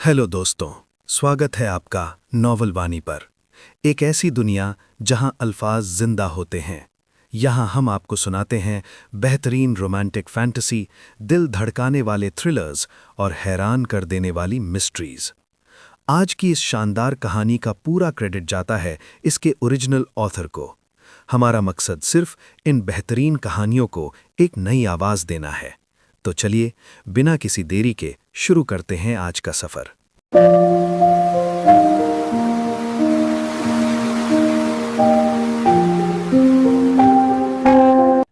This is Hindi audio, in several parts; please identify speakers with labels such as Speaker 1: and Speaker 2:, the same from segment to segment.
Speaker 1: हेलो दोस्तों, स्वागत है आपका नॉवल वाणी पर। एक ऐसी दुनिया जहां अल्फाज जिंदा होते हैं। यहां हम आपको सुनाते हैं बेहतरीन रोमांटिक फैंटेसी, दिल धड़काने वाले थ्रिलर्स और हैरान कर देने वाली मिस्ट्रीज। आज की इस शानदार कहानी का पूरा क्रेडिट जाता है इसके ओरिजिनल ऑथर को। हमारा मकसद सिर्फ इन बेहतरीन कहानियों को एक नई आवाज देना है। तो चलिए, बिना किसी देरी के शुरू करते हैं आज का सफर।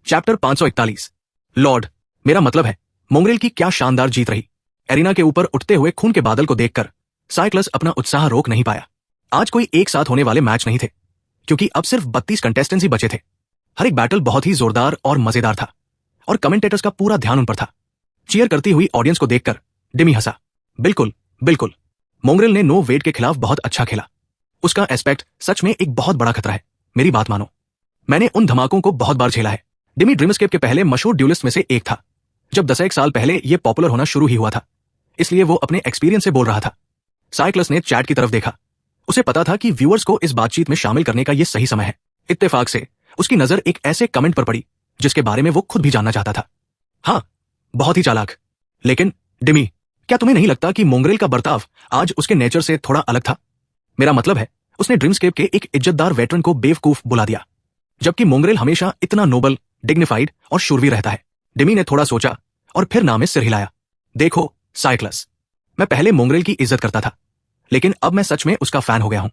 Speaker 2: चैप्टर 541। लॉर्ड, मेरा मतलब है मोंगरेल की क्या शानदार जीत रही। एरिना के ऊपर उठते हुए खून के बादल को देखकर साइक्लस अपना उत्साह रोक नहीं पाया। आज कोई एक साथ होने वाले मैच नहीं थे, क्योंकि अब सिर्फ 32 कंटेस्टेंट्स ही बचे थे। हर एक बैटल बहुत ही जोरदार और मजेदार था, और कमेंटेटर्स का पूरा ध्यान उन पर था। चीयर करती हुई ऑडियंस को देखकर डिमी हंसा। बिल्कुल बिल्कुल, मोंगरेल ने नो वेट के खिलाफ बहुत अच्छा खेला। उसका एस्पेक्ट सच में एक बहुत बड़ा खतरा है। मेरी बात मानो, मैंने उन धमाकों को बहुत बार झेला है। डिमी ड्रीमस्केप के पहले मशहूर ड्यूलिस्ट में से एक था। जब 10 साल पहले यह पॉपुलर होना शुरू ही हुआ था, इसलिए वो अपने एक्सपीरियंस से बोल रहा था। साइक्लस ने चैट की तरफ देखा। उसे पता था कि व्यूअर्स को इस बातचीत में शामिल करने का यह सही समय है। इत्तेफाक से उसकी नजर एक ऐसे कमेंट पर पड़ी जिसके बारे में वो खुद भी जानना चाहता था। हाँ, बहुत ही चालाक। लेकिन डिमी, क्या तुम्हें नहीं लगता कि मोंगरेल का बर्ताव आज उसके नेचर से थोड़ा अलग था? मेरा मतलब है, उसने ड्रीमस्केप के एक इज्जतदार वेटरन को बेवकूफ बुला दिया, जबकि मोंगरेल हमेशा इतना नोबल, डिग्निफाइड और शूरवीर रहता है। डिमी ने थोड़ा सोचा और फिर नाम में सिर हिलाया। देखो साइक्लस, मैं पहले मोंगरेल की इज्जत करता था, लेकिन अब मैं सच में उसका फैन हो गया हूं।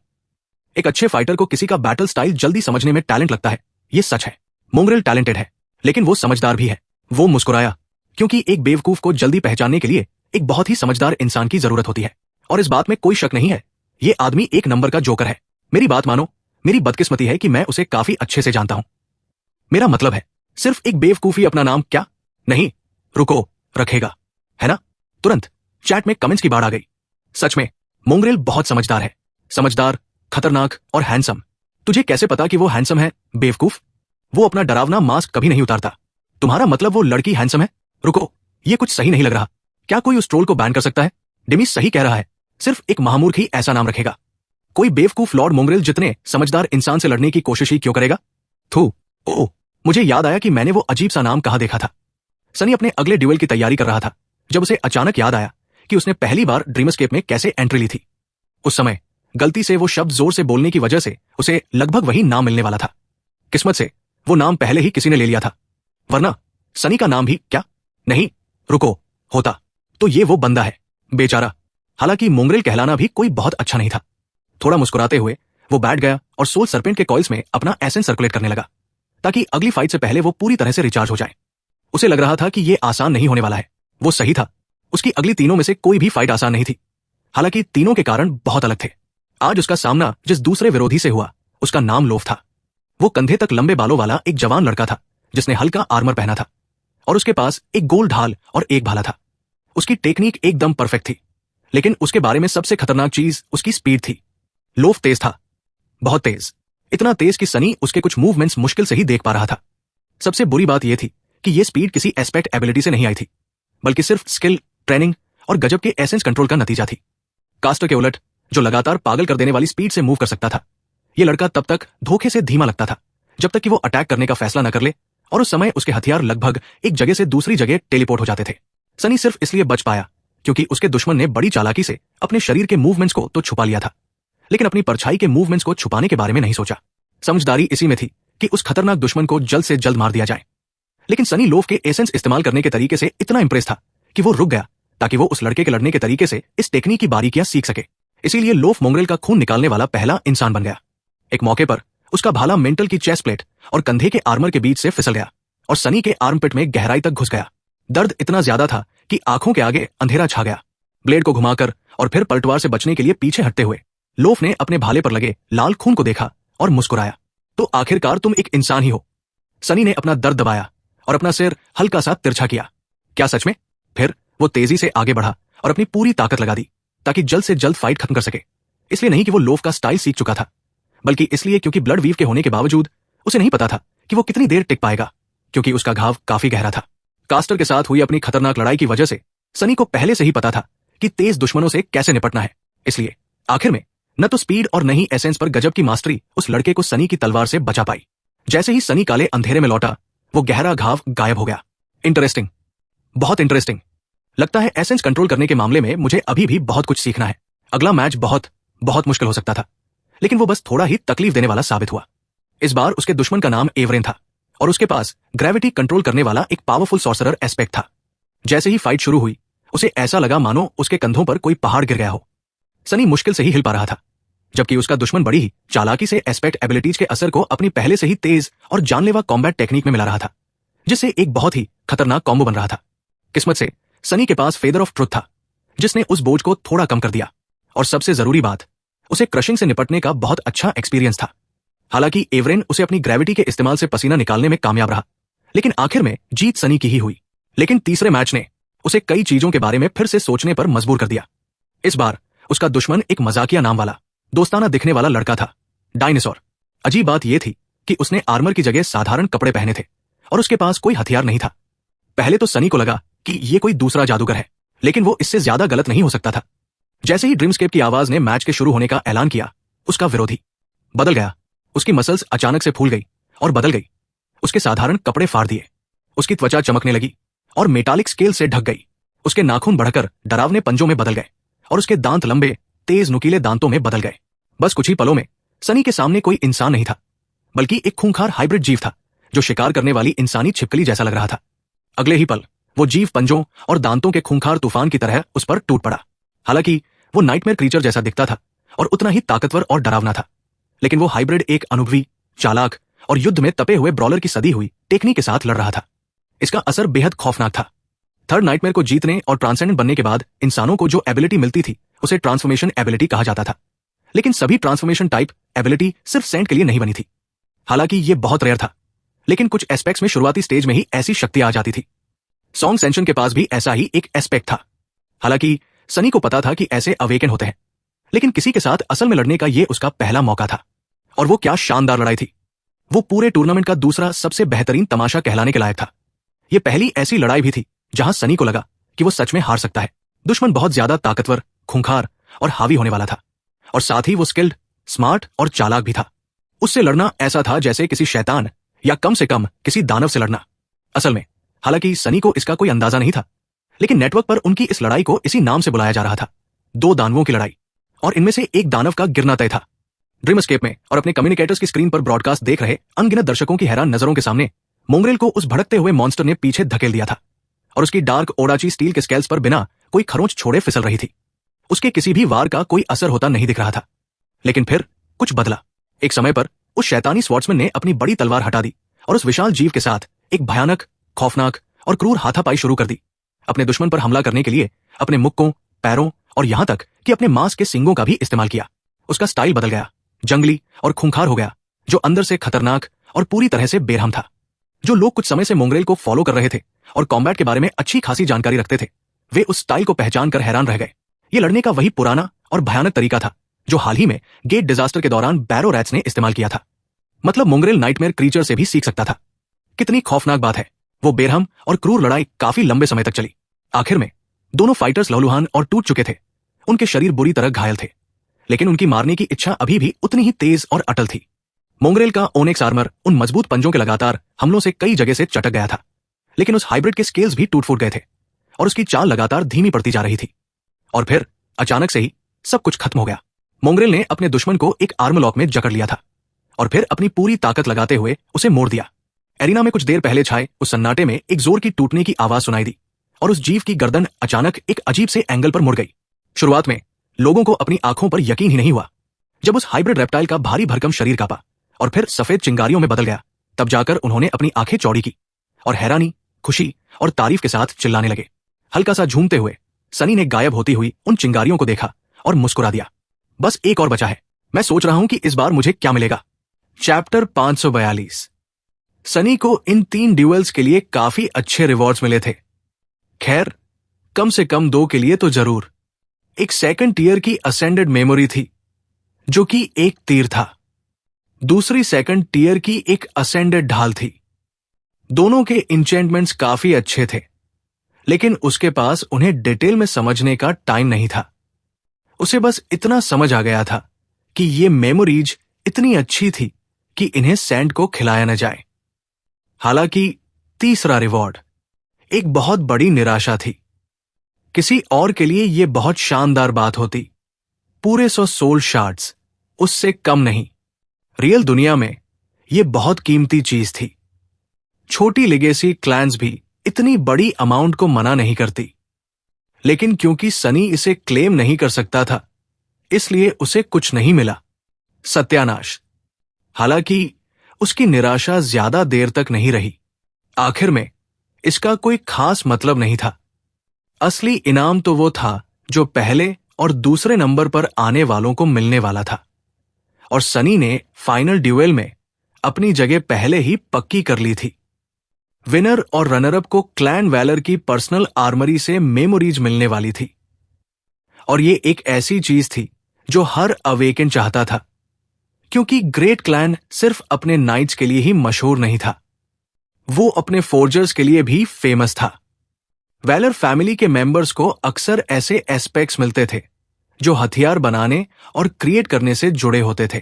Speaker 2: एक अच्छे फाइटर को किसी का बैटल स्टाइल जल्दी समझने में टैलेंट लगता है, ये सच है। मोंगरेल टैलेंटेड है, लेकिन वो समझदार भी है। वो मुस्कुराया, क्योंकि एक बेवकूफ को जल्दी पहचानने के लिए एक बहुत ही समझदार इंसान की जरूरत होती है। और इस बात में कोई शक नहीं है, ये आदमी एक नंबर का जोकर है। मेरी बात मानो, मेरी बदकिस्मती है कि मैं उसे काफी अच्छे से जानता हूं। मेरा मतलब है, सिर्फ एक बेवकूफी अपना नाम क्या नहीं रुको रखेगा, है ना? तुरंत चैट में कमेंट्स की बाढ़ आ गई। सच में मोंगरेल बहुत समझदार है। समझदार, खतरनाक और हैंडसम। तुझे कैसे पता कि वो हैंडसम है, बेवकूफ? वो अपना डरावना मास्क कभी नहीं उतारता। तुम्हारा मतलब वो लड़की हैंडसम है? रुको, ये कुछ सही नहीं लग रहा। क्या कोई उस ट्रोल को बैन कर सकता है? डिमी सही कह रहा है, सिर्फ एक महामूर्ख ही ऐसा नाम रखेगा। कोई बेवकूफ लॉर्ड मोंगरेल जितने समझदार इंसान से लड़ने की कोशिश ही क्यों करेगा? थू। ओह, मुझे याद आया कि मैंने वो अजीब सा नाम कहाँ देखा था। सनी अपने अगले ड्यूएल की तैयारी कर रहा था, जब उसे अचानक याद आया कि उसने पहली बार ड्रीमस्केप में कैसे एंट्री ली थी। उस समय गलती से वो शब्द जोर से बोलने की वजह से उसे लगभग वही नाम मिलने वाला था। किस्मत से वो नाम पहले ही किसी ने ले लिया था, वरना सनी का नाम भी क्या नहीं रुको होता तो ये वो बंदा है, बेचारा। हालांकि मोंगरेल कहलाना भी कोई बहुत अच्छा नहीं था। थोड़ा मुस्कुराते हुए वो बैठ गया और सोल सरपेंट के कॉइल्स में अपना एसेंस सर्कुलेट करने लगा, ताकि अगली फाइट से पहले वो पूरी तरह से रिचार्ज हो जाए। उसे लग रहा था कि ये आसान नहीं होने वाला है। वो सही था, उसकी अगली तीनों में से कोई भी फाइट आसान नहीं थी। हालांकि तीनों के कारण बहुत अलग थे। आज उसका सामना जिस दूसरे विरोधी से हुआ, उसका नाम लोफ था। वो कंधे तक लंबे बालों वाला एक जवान लड़का था, जिसने हल्का आर्मर पहना था, और उसके पास एक गोल ढाल और एक भाला था। उसकी टेक्निक एकदम परफेक्ट थी, लेकिन उसके बारे में सबसे खतरनाक चीज उसकी स्पीड थी। लोफ तेज था, बहुत तेज, इतना तेज कि सनी उसके कुछ मूवमेंट्स मुश्किल से ही देख पा रहा था। सबसे बुरी बात यह थी कि यह स्पीड किसी एस्पेक्ट एबिलिटी से नहीं आई थी, बल्कि सिर्फ स्किल, ट्रेनिंग और गजब के एसेंस कंट्रोल का नतीजा थी। कास्टर के उलट, जो लगातार पागल कर देने वाली स्पीड से मूव कर सकता था, यह लड़का तब तक धोखे से धीमा लगता था जब तक कि वो अटैक करने का फैसला न कर ले, और उस समय उसके हथियार लगभग एक जगह से दूसरी जगह टेलीपोर्ट हो जाते थे। सनी सिर्फ इसलिए बच पाया क्योंकि उसके दुश्मन ने बड़ी चालाकी से अपने शरीर के मूवमेंट्स को तो छुपा लिया था, लेकिन अपनी परछाई के मूवमेंट्स को छुपाने के बारे में नहीं सोचा। समझदारी इसी में थी कि उस खतरनाक दुश्मन को जल्द से जल्द मार दिया जाए। लेकिन सनी लोफ के एसेंस इस्तेमाल करने के तरीके से इतना इंप्रेस था कि वो रुक गया, ताकि वो उस लड़के के लड़ने के तरीके से इस टेक्निक की बारीकियां सीख सके। इसीलिए लोफ मोंगरेल का खून निकालने वाला पहला इंसान बन गया। एक मौके पर उसका भाला मेंटल की चेस्ट प्लेट और कंधे के आर्मर के बीच से फिसल गया और सनी के आर्मपिट में गहराई तक घुस गया। दर्द इतना ज्यादा था कि आंखों के आगे अंधेरा छा गया। ब्लेड को घुमाकर और फिर पलटवार से बचने के लिए पीछे हटते हुए लोफ ने अपने भाले पर लगे लाल खून को देखा और मुस्कुराया। तो आखिरकार तुम एक इंसान ही हो। सनी ने अपना दर्द दबाया और अपना सिर हल्का सा तिरछा किया। क्या सच में? फिर वो तेजी से आगे बढ़ा और अपनी पूरी ताकत लगा दी, ताकि जल्द से जल्द फाइट खत्म कर सके। इसलिए नहीं कि वो लोफ का स्टाइल सीख चुका था, बल्कि इसलिए क्योंकि ब्लड वीव के होने के बावजूद उसे नहीं पता था कि वो कितनी देर टिक पाएगा, क्योंकि उसका घाव काफी गहरा था। कास्टर के साथ हुई अपनी खतरनाक लड़ाई की वजह से सनी को पहले से ही पता था कि तेज दुश्मनों से कैसे निपटना है। इसलिए आखिर में न तो स्पीड और न ही एसेंस पर गजब की मास्टरी उस लड़के को सनी की तलवार से बचा पाई। जैसे ही सनी काले अंधेरे में लौटा, वो गहरा घाव गायब हो गया। इंटरेस्टिंग, बहुत इंटरेस्टिंग। लगता है एसेंस कंट्रोल करने के मामले में मुझे अभी भी बहुत कुछ सीखना है। अगला मैच बहुत बहुत मुश्किल हो सकता था, लेकिन वो बस थोड़ा ही तकलीफ देने वाला साबित हुआ। इस बार उसके दुश्मन का नाम एवरेन था और उसके पास ग्रेविटी कंट्रोल करने वाला एक पावरफुल सॉर्सरर एस्पेक्ट था। जैसे ही फाइट शुरू हुई, उसे ऐसा लगा मानो उसके कंधों पर कोई पहाड़ गिर गया हो। सनी मुश्किल से ही हिल पा रहा था, जबकि उसका दुश्मन बड़ी ही चालाकी से एस्पेक्ट एबिलिटीज के असर को अपनी पहले से ही तेज और जानलेवा कॉम्बैट टेक्निक में मिला रहा था, जिससे एक बहुत ही खतरनाक कॉम्बो बन रहा था। किस्मत से सनी के पास फेदर ऑफ ट्रुथ था, जिसने उस बोझ को थोड़ा कम कर दिया। और सबसे जरूरी बात, उसे क्रशिंग से निपटने का बहुत अच्छा एक्सपीरियंस था। हालांकि एवरेन उसे अपनी ग्रेविटी के इस्तेमाल से पसीना निकालने में कामयाब रहा, लेकिन आखिर में जीत सनी की ही हुई। लेकिन तीसरे मैच ने उसे कई चीजों के बारे में फिर से सोचने पर मजबूर कर दिया। इस बार उसका दुश्मन एक मजाकिया नाम वाला, दोस्ताना दिखने वाला लड़का था, डायनासोर। अजीब बात यह थी कि उसने आर्मर की जगह साधारण कपड़े पहने थे और उसके पास कोई हथियार नहीं था। पहले तो सनी को लगा कि यह कोई दूसरा जादूगर है, लेकिन वो इससे ज्यादा गलत नहीं हो सकता था। जैसे ही ड्रीमस्केप की आवाज ने मैच के शुरू होने का ऐलान किया, उसका विरोधी बदल गया। उसकी मसल्स अचानक से फूल गई और बदल गई। उसके साधारण कपड़े फाड़ दिए, उसकी त्वचा चमकने लगी और मेटालिक स्केल से ढक गई। उसके नाखून बढ़कर डरावने पंजों में बदल गए और उसके दांत लंबे तेज नुकीले दांतों में बदल गए। बस कुछ ही पलों में सनी के सामने कोई इंसान नहीं था, बल्कि एक खूंखार हाइब्रिड जीव था, जो शिकार करने वाली इंसानी छिपकली जैसा लग रहा था। अगले ही पल वो जीव पंजों और दांतों के खूंखार तूफान की तरह उस पर टूट पड़ा। हालांकि वो नाइटमेयर क्रीचर जैसा दिखता था और उतना ही ताकतवर और डरावना था, लेकिन वो हाइब्रिड एक अनुभवी, चालाक और युद्ध में तपे हुए ब्रॉलर की सदी हुई टेक्निक के साथ लड़ रहा था। इसका असर बेहद खौफनाक था। थर्ड नाइटमेयर को जीतने और ट्रांसेंडेंट बनने के बाद इंसानों को जो एबिलिटी मिलती थी, उसे ट्रांसफॉर्मेशन एबिलिटी कहा जाता था। लेकिन सभी ट्रांसफॉर्मेशन टाइप एबिलिटी सिर्फ सेंट के लिए नहीं बनी थी। हालांकि ये बहुत रेयर था, लेकिन कुछ एस्पेक्ट्स में शुरुआती स्टेज में ही ऐसी शक्ति आ जाती थी। सॉन्ग सेंशन के पास भी ऐसा ही एक एस्पेक्ट था। हालांकि सनी को पता था कि ऐसे अवेकन होते हैं, लेकिन किसी के साथ असल में लड़ने का ये उसका पहला मौका था। और वो क्या शानदार लड़ाई थी। वो पूरे टूर्नामेंट का दूसरा सबसे बेहतरीन तमाशा कहलाने के लायक था। ये पहली ऐसी लड़ाई भी थी जहां सनी को लगा कि वो सच में हार सकता है। दुश्मन बहुत ज्यादा ताकतवर, खूंखार और हावी होने वाला था, और साथ ही वो स्किल्ड, स्मार्ट और चालाक भी था। उससे लड़ना ऐसा था जैसे किसी शैतान या कम से कम किसी दानव से लड़ना। असल में हालांकि सनी को इसका कोई अंदाजा नहीं था, लेकिन नेटवर्क पर उनकी इस लड़ाई को इसी नाम से बुलाया जा रहा था, दो दानवों की लड़ाई, और इनमें से एक दानव का गिरना तय था। ड्रीमस्केप में और अपने कम्युनिकेटर्स की स्क्रीन पर ब्रॉडकास्ट देख रहे अनगिनत दर्शकों की हैरान नजरों के सामने मोंगरेल को उस भड़कते हुए मॉन्स्टर ने पीछे धकेल दिया था, और उसकी डार्क ओडाची स्टील के स्केल्स पर बिना कोई खरोंच छोड़े फिसल रही थी। उसके किसी भी वार का कोई असर होता नहीं दिख रहा था। लेकिन फिर कुछ बदला। एक समय पर उस शैतानी स्वॉर्ड्समैन ने अपनी बड़ी तलवार हटा दी और उस विशाल जीव के साथ एक भयानक, खौफनाक और क्रूर हाथापाई शुरू कर दी। अपने दुश्मन पर हमला करने के लिए अपने मुक्कों, पैरों और यहां तक कि अपने मांस के सींगों का भी इस्तेमाल किया। उसका स्टाइल बदल गया, जंगली और खूंखार हो गया, जो अंदर से खतरनाक और पूरी तरह से बेरहम था। जो लोग कुछ समय से मोंगरेल को फॉलो कर रहे थे और कॉम्बैट के बारे में अच्छी खासी जानकारी रखते थे, वे उस स्टाइल को पहचान कर हैरान रह गए। ये लड़ने का वही पुराना और भयानक तरीका था जो हाल ही में गेट डिजास्टर के दौरान बैरो रैट्स ने इस्तेमाल किया था। मतलब मोंगरेल नाइटमेयर क्रीचर से भी सीख सकता था। कितनी खौफनाक बात है, वो बेरहम और क्रूर लड़ाई काफी लंबे समय तक चली। आखिर में दोनों फाइटर्स लहूलुहान और टूट चुके थे। उनके शरीर बुरी तरह घायल थे, लेकिन उनकी मारने की इच्छा अभी भी उतनी ही तेज और अटल थी। मोंगरेल का ओनेक्स आर्मर उन मजबूत पंजों के लगातार हमलों से कई जगह से चटक गया था, लेकिन उस हाइब्रिड के स्केल्स भी टूट फूट गए थे और उसकी चाल लगातार धीमी पड़ती जा रही थी। और फिर अचानक से ही सब कुछ खत्म हो गया। मोंगरेल ने अपने दुश्मन को एक आर्म लॉक में जकड़ लिया था और फिर अपनी पूरी ताकत लगाते हुए उसे मोड़ दिया। एरिना में कुछ देर पहले छाए उस सन्नाटे में एक जोर की टूटने की आवाज सुनाई दी और उस जीव की गर्दन अचानक एक अजीब से एंगल पर मुड़ गई। शुरुआत में लोगों को अपनी आंखों पर यकीन ही नहीं हुआ। जब उस हाइब्रिड रेप्टाइल का भारी भरकम शरीर कांपा और फिर सफेद चिंगारियों में बदल गया, तब जाकर उन्होंने अपनी आंखें चौड़ी की और हैरानी, खुशी और तारीफ के साथ चिल्लाने लगे। हल्का सा झूमते हुए सनी ने गायब होती हुई उन चिंगारियों को देखा और मुस्कुरा दिया। बस एक और बचा है। मैं सोच रहा हूं कि इस बार मुझे क्या मिलेगा। चैप्टर 542। सनी को इन 3 ड्यूएल्स के लिए काफी अच्छे रिवॉर्ड्स मिले थे। खैर, कम से कम 2 के लिए तो जरूर। एक सेकंड टीयर की असेंडेड मेमोरी थी, जो कि एक तीर था। दूसरी सेकंड टीयर की एक असेंडेड ढाल थी। दोनों के इंचेंटमेंट्स काफी अच्छे थे, लेकिन उसके पास उन्हें डिटेल में समझने का टाइम नहीं था। उसे बस इतना समझ आ गया था कि ये मेमोरीज इतनी अच्छी थी कि इन्हें सैंड को खिलाया न जाए। हालांकि तीसरा रिवॉर्ड एक बहुत बड़ी निराशा थी। किसी और के लिए यह बहुत शानदार बात होती, पूरे 100 सोल शार्ड्स, उससे कम नहीं। रियल दुनिया में यह बहुत कीमती चीज थी। छोटी लेगेसी क्लैंस भी इतनी बड़ी अमाउंट को मना नहीं करती, लेकिन क्योंकि सनी इसे क्लेम नहीं कर सकता था, इसलिए उसे कुछ नहीं मिला। सत्यानाश। हालांकि उसकी निराशा ज्यादा देर तक नहीं रही। आखिर में इसका कोई खास मतलब नहीं था। असली इनाम तो वो था जो पहले और दूसरे नंबर पर आने वालों को मिलने वाला था, और सनी ने फाइनल ड्यूएल में अपनी जगह पहले ही पक्की कर ली थी। विनर और रनरअप को क्लैन वैलर की पर्सनल आर्मरी से मेमोरीज मिलने वाली थी, और ये एक ऐसी चीज थी जो हर अवेकन चाहता था, क्योंकि ग्रेट क्लैन सिर्फ अपने नाइट्स के लिए ही मशहूर नहीं था, वो अपने फोर्जर्स के लिए भी फेमस था। वैलर फैमिली के मेंबर्स को अक्सर ऐसे एस्पेक्ट्स मिलते थे जो हथियार बनाने और क्रिएट करने से जुड़े होते थे।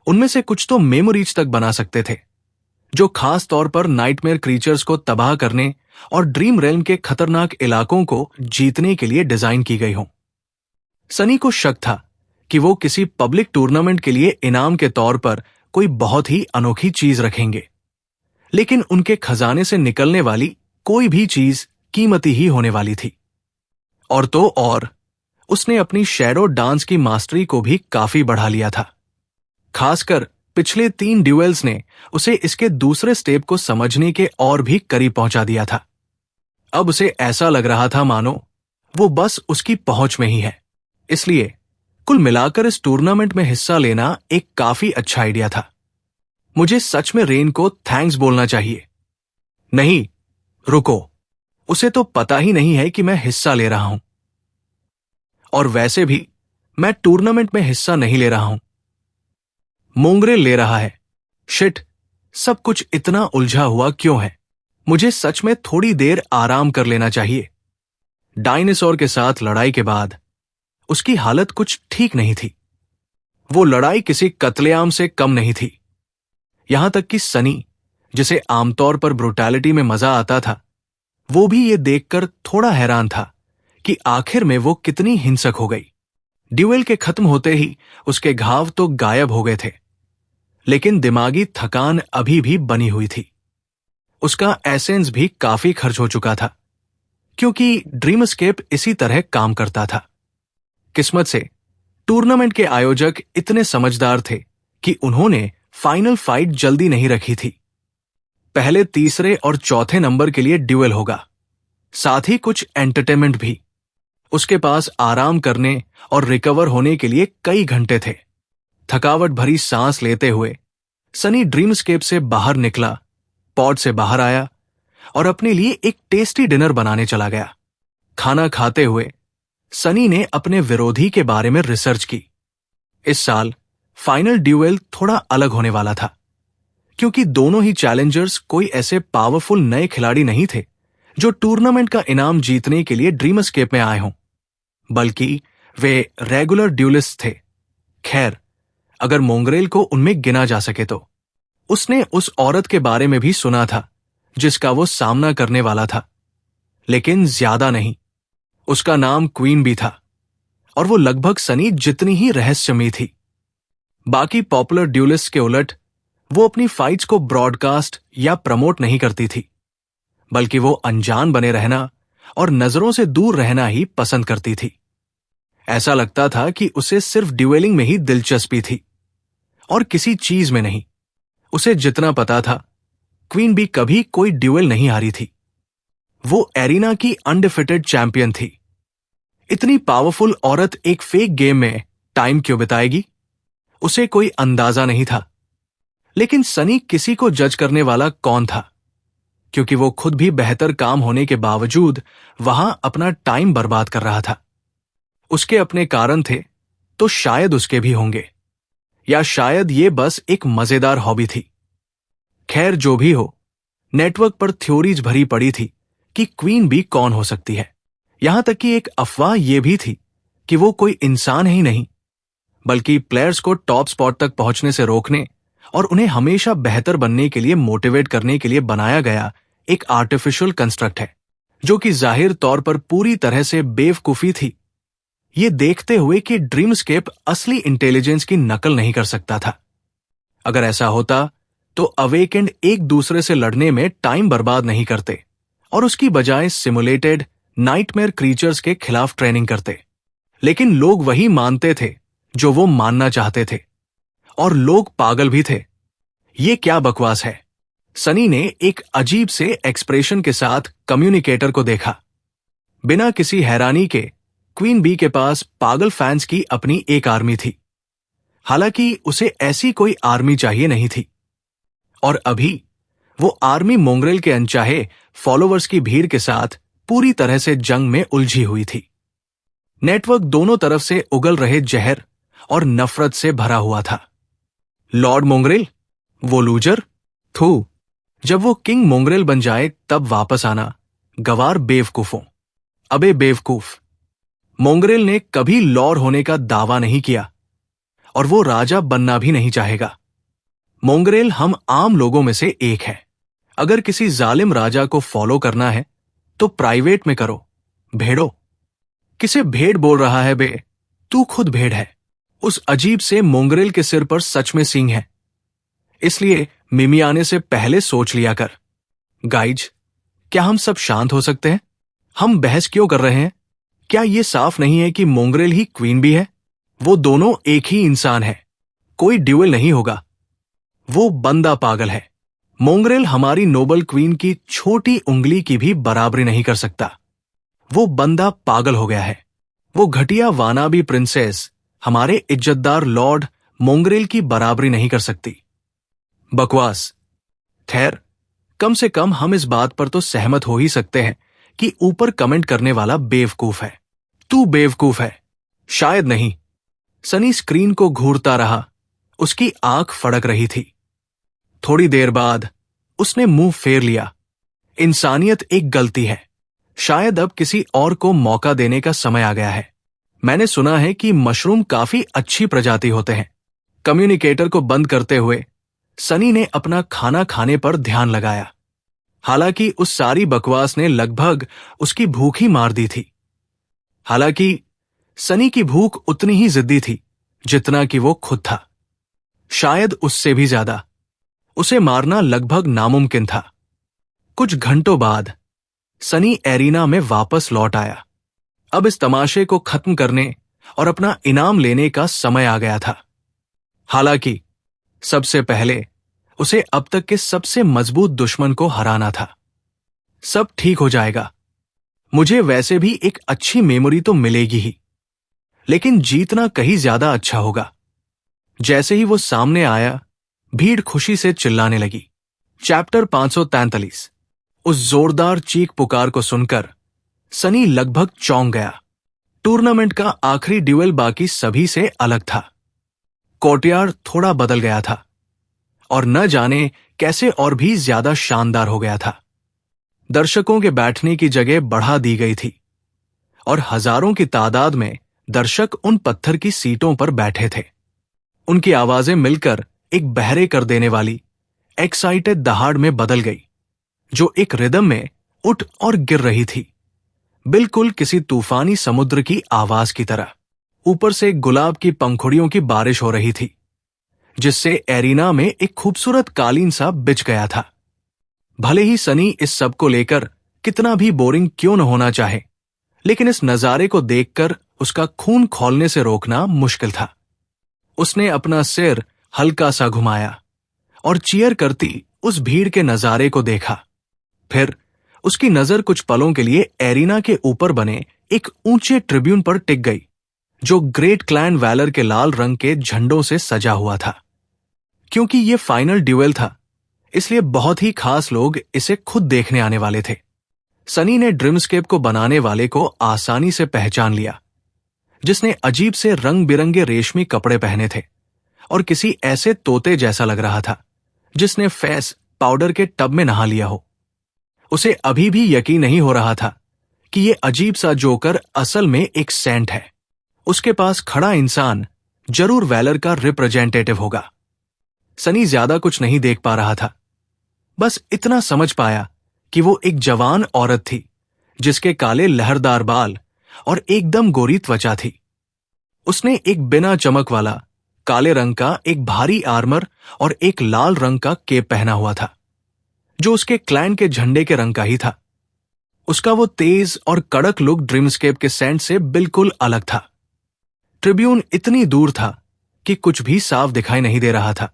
Speaker 2: उनमें से कुछ तो मेमोरीज तक बना सकते थे, जो खास तौर पर नाइटमेयर क्रीचर्स को तबाह करने और ड्रीम रेल्म के खतरनाक इलाकों को जीतने के लिए डिजाइन की गई हों। सनी को शक था कि वो किसी पब्लिक टूर्नामेंट के लिए इनाम के तौर पर कोई बहुत ही अनोखी चीज रखेंगे, लेकिन उनके खजाने से निकलने वाली कोई भी चीज कीमती ही होने वाली थी। और तो और उसने अपनी शैडो डांस की मास्टरी को भी काफी बढ़ा लिया था। खासकर पिछले 3 ड्यूएल्स ने उसे इसके दूसरे स्टेप को समझने के और भी करीब पहुंचा दिया था। अब उसे ऐसा लग रहा था मानो वो बस उसकी पहुंच में ही है। इसलिए कुल मिलाकर इस टूर्नामेंट में हिस्सा लेना एक काफी अच्छा आइडिया था। मुझे सच में रेन को थैंक्स बोलना चाहिए। नहीं, रुको, उसे तो पता ही नहीं है कि मैं हिस्सा ले रहा हूं। और वैसे भी मैं टूर्नामेंट में हिस्सा नहीं ले रहा हूं, मोंगरेल ले रहा है। शिट, सब कुछ इतना उलझा हुआ क्यों है? मुझे सच में थोड़ी देर आराम कर लेना चाहिए। डायनासोर के साथ लड़ाई के बाद उसकी हालत कुछ ठीक नहीं थी। वो लड़ाई किसी कत्लेआम से कम नहीं थी। यहां तक कि सनी, जिसे आमतौर पर ब्रुटैलिटी में मजा आता था, वो भी ये देखकर थोड़ा हैरान था कि आखिर में वो कितनी हिंसक हो गई। ड्यूएल के खत्म होते ही उसके घाव तो गायब हो गए थे, लेकिन दिमागी थकान अभी भी बनी हुई थी। उसका एसेंस भी काफी खर्च हो चुका था, क्योंकि ड्रीम एस्केप इसी तरह काम करता था। किस्मत से टूर्नामेंट के आयोजक इतने समझदार थे कि उन्होंने फाइनल फाइट जल्दी नहीं रखी थी। पहले, तीसरे और चौथे नंबर के लिए ड्यूएल होगा, साथ ही कुछ एंटरटेनमेंट भी। उसके पास आराम करने और रिकवर होने के लिए कई घंटे थे। थकावट भरी सांस लेते हुए सनी ड्रीमस्केप से बाहर निकला, पॉड से बाहर आया और अपने लिए एक टेस्टी डिनर बनाने चला गया। खाना खाते हुए सनी ने अपने विरोधी के बारे में रिसर्च की। इस साल फाइनल ड्यूएल थोड़ा अलग होने वाला था, क्योंकि दोनों ही चैलेंजर्स कोई ऐसे पावरफुल नए खिलाड़ी नहीं थे जो टूर्नामेंट का इनाम जीतने के लिए ड्रीम एस्केप में आए हों, बल्कि वे रेगुलर ड्यूलिस्ट थे। खैर, अगर मोंगरेल को उनमें गिना जा सके तो। उसने उस औरत के बारे में भी सुना था जिसका वो सामना करने वाला था, लेकिन ज्यादा नहीं। उसका नाम क्वीन भी था, और वो लगभग सनी जितनी ही रहस्यमयी थी। बाकी पॉपुलर ड्यूलिस्ट के उलट वो अपनी फाइट्स को ब्रॉडकास्ट या प्रमोट नहीं करती थी, बल्कि वो अनजान बने रहना और नजरों से दूर रहना ही पसंद करती थी। ऐसा लगता था कि उसे सिर्फ ड्यूएलिंग में ही दिलचस्पी थी और किसी चीज में नहीं। उसे जितना पता था, क्वीन भी कभी कोई ड्यूएल नहीं हारी थी। वो एरिना की अनडिफिटेड चैंपियन थी। इतनी पावरफुल औरत एक फेक गेम में टाइम क्यों बिताएगी? उसे कोई अंदाजा नहीं था। लेकिन सनी किसी को जज करने वाला कौन था, क्योंकि वो खुद भी बेहतर काम होने के बावजूद वहां अपना टाइम बर्बाद कर रहा था। उसके अपने कारण थे, तो शायद उसके भी होंगे, या शायद ये बस एक मजेदार हॉबी थी। खैर, जो भी हो, नेटवर्क पर थ्योरीज भरी पड़ी थी कि क्वीन बी कौन हो सकती है। यहां तक कि एक अफवाह यह भी थी कि वो कोई इंसान ही नहीं, बल्कि प्लेयर्स को टॉप स्पॉट तक पहुंचने से रोकने और उन्हें हमेशा बेहतर बनने के लिए मोटिवेट करने के लिए बनाया गया एक आर्टिफिशियल कंस्ट्रक्ट है, जो कि जाहिर तौर पर पूरी तरह से बेवकूफी थी, ये देखते हुए कि ड्रीमस्केप असली इंटेलिजेंस की नकल नहीं कर सकता था। अगर ऐसा होता तो अवेकेंड एक दूसरे से लड़ने में टाइम बर्बाद नहीं करते और उसकी बजाय सिमुलेटेड नाइटमेयर क्रीचर्स के खिलाफ ट्रेनिंग करते। लेकिन लोग वही मानते थे जो वो मानना चाहते थे, और लोग पागल भी थे। ये क्या बकवास है। सनी ने एक अजीब से एक्सप्रेशन के साथ कम्युनिकेटर को देखा। बिना किसी हैरानी के क्वीन बी के पास पागल फैंस की अपनी एक आर्मी थी। हालांकि उसे ऐसी कोई आर्मी चाहिए नहीं थी, और अभी वो आर्मी मोंगरेल के अनचाहे फॉलोवर्स की भीड़ के साथ पूरी तरह से जंग में उलझी हुई थी। नेटवर्क दोनों तरफ से उगल रहे जहर और नफरत से भरा हुआ था। लॉर्ड मोंगरेल, वो लूजर, थू, जब वो किंग मोंगरेल बन जाए तब वापस आना, गवार बेवकूफों, अबे बेवकूफ। मोंगरेल ने कभी लॉर्ड होने का दावा नहीं किया और वो राजा बनना भी नहीं चाहेगा। मोंगरेल हम आम लोगों में से एक है। अगर किसी जालिम राजा को फॉलो करना है तो प्राइवेट में करो, भेड़ो। किसे भेड़ बोल रहा है बे? तू खुद भेड़ है। उस अजीब से मोंगरेल के सिर पर सच में सींग है, इसलिए मिमी आने से पहले सोच लिया कर। गाइज, क्या हम सब शांत हो सकते हैं? हम बहस क्यों कर रहे हैं? क्या यह साफ नहीं है कि मोंगरेल ही क्वीन भी है? वो दोनों एक ही इंसान है, कोई ड्यूएल नहीं होगा। वो बंदा पागल है। मोंगरेल हमारी नोबल क्वीन की छोटी उंगली की भी बराबरी नहीं कर सकता। वो बंदा पागल हो गया है। वो घटिया वानाबी प्रिंसेस हमारे इज्जतदार लॉर्ड मोंगरेल की बराबरी नहीं कर सकती। बकवास। खैर, कम से कम हम इस बात पर तो सहमत हो ही सकते हैं कि ऊपर कमेंट करने वाला बेवकूफ है। तू बेवकूफ है। शायद नहीं। सनी स्क्रीन को घूरता रहा, उसकी आंख फड़क रही थी। थोड़ी देर बाद उसने मुंह फेर लिया। इंसानियत एक गलती है। शायद अब किसी और को मौका देने का समय आ गया है। मैंने सुना है कि मशरूम काफी अच्छी प्रजाति होते हैं। कम्युनिकेटर को बंद करते हुए सनी ने अपना खाना खाने पर ध्यान लगाया। हालांकि उस सारी बकवास ने लगभग उसकी भूख ही मार दी थी। हालांकि सनी की भूख उतनी ही जिद्दी थी जितना कि वो खुद था, शायद उससे भी ज्यादा। उसे मारना लगभग नामुमकिन था। कुछ घंटों बाद सनी एरिना में वापस लौट आया। अब इस तमाशे को खत्म करने और अपना इनाम लेने का समय आ गया था। हालांकि सबसे पहले उसे अब तक के सबसे मजबूत दुश्मन को हराना था। सब ठीक हो जाएगा। मुझे वैसे भी एक अच्छी मेमोरी तो मिलेगी ही, लेकिन जीतना कहीं ज्यादा अच्छा होगा। जैसे ही वो सामने आया, भीड़ खुशी से चिल्लाने लगी। चैप्टर 543। उस जोरदार चीख पुकार को सुनकर सनी लगभग चौंक गया। टूर्नामेंट का आखिरी ड्यूएल बाकी सभी से अलग था। कोर्टयार्ड थोड़ा बदल गया था और न जाने कैसे और भी ज्यादा शानदार हो गया था। दर्शकों के बैठने की जगह बढ़ा दी गई थी और हजारों की तादाद में दर्शक उन पत्थर की सीटों पर बैठे थे। उनकी आवाजें मिलकर एक बहरे कर देने वाली एक्साइटेड दहाड़ में बदल गई, जो एक रिदम में उठ और गिर रही थी, बिल्कुल किसी तूफानी समुद्र की आवाज की तरह। ऊपर से गुलाब की पंखुड़ियों की बारिश हो रही थी, जिससे एरिना में एक खूबसूरत कालीन सा बिछ गया था। भले ही सनी इस सब को लेकर कितना भी बोरिंग क्यों न होना चाहे, लेकिन इस नजारे को देखकर उसका खून खौलने से रोकना मुश्किल था। उसने अपना सिर हल्का सा घुमाया और चीयर करती उस भीड़ के नजारे को देखा। फिर उसकी नजर कुछ पलों के लिए एरिना के ऊपर बने एक ऊंचे ट्रिब्यून पर टिक गई, जो ग्रेट क्लैन वैलर के लाल रंग के झंडों से सजा हुआ था। क्योंकि यह फाइनल ड्यूएल था, इसलिए बहुत ही खास लोग इसे खुद देखने आने वाले थे। सनी ने ड्रीमस्केप को बनाने वाले को आसानी से पहचान लिया, जिसने अजीब से रंग बिरंगे रेशमी कपड़े पहने थे और किसी ऐसे तोते जैसा लग रहा था जिसने फैस पाउडर के टब में नहा लिया हो। उसे अभी भी यकीन नहीं हो रहा था कि ये अजीब सा जोकर असल में एक सेंट है। उसके पास खड़ा इंसान जरूर वैलर का रिप्रेजेंटेटिव होगा। सनी ज्यादा कुछ नहीं देख पा रहा था, बस इतना समझ पाया कि वो एक जवान औरत थी जिसके काले लहरदार बाल और एकदम गोरी त्वचा थी। उसने एक बिना चमक वाला काले रंग का एक भारी आर्मर और एक लाल रंग का केप पहना हुआ था, जो उसके क्लैन के झंडे के रंग का ही था। उसका वो तेज और कड़क लुक ड्रीमस्केप के सेंट से बिल्कुल अलग था। ट्रिब्यून इतनी दूर था कि कुछ भी साफ दिखाई नहीं दे रहा था,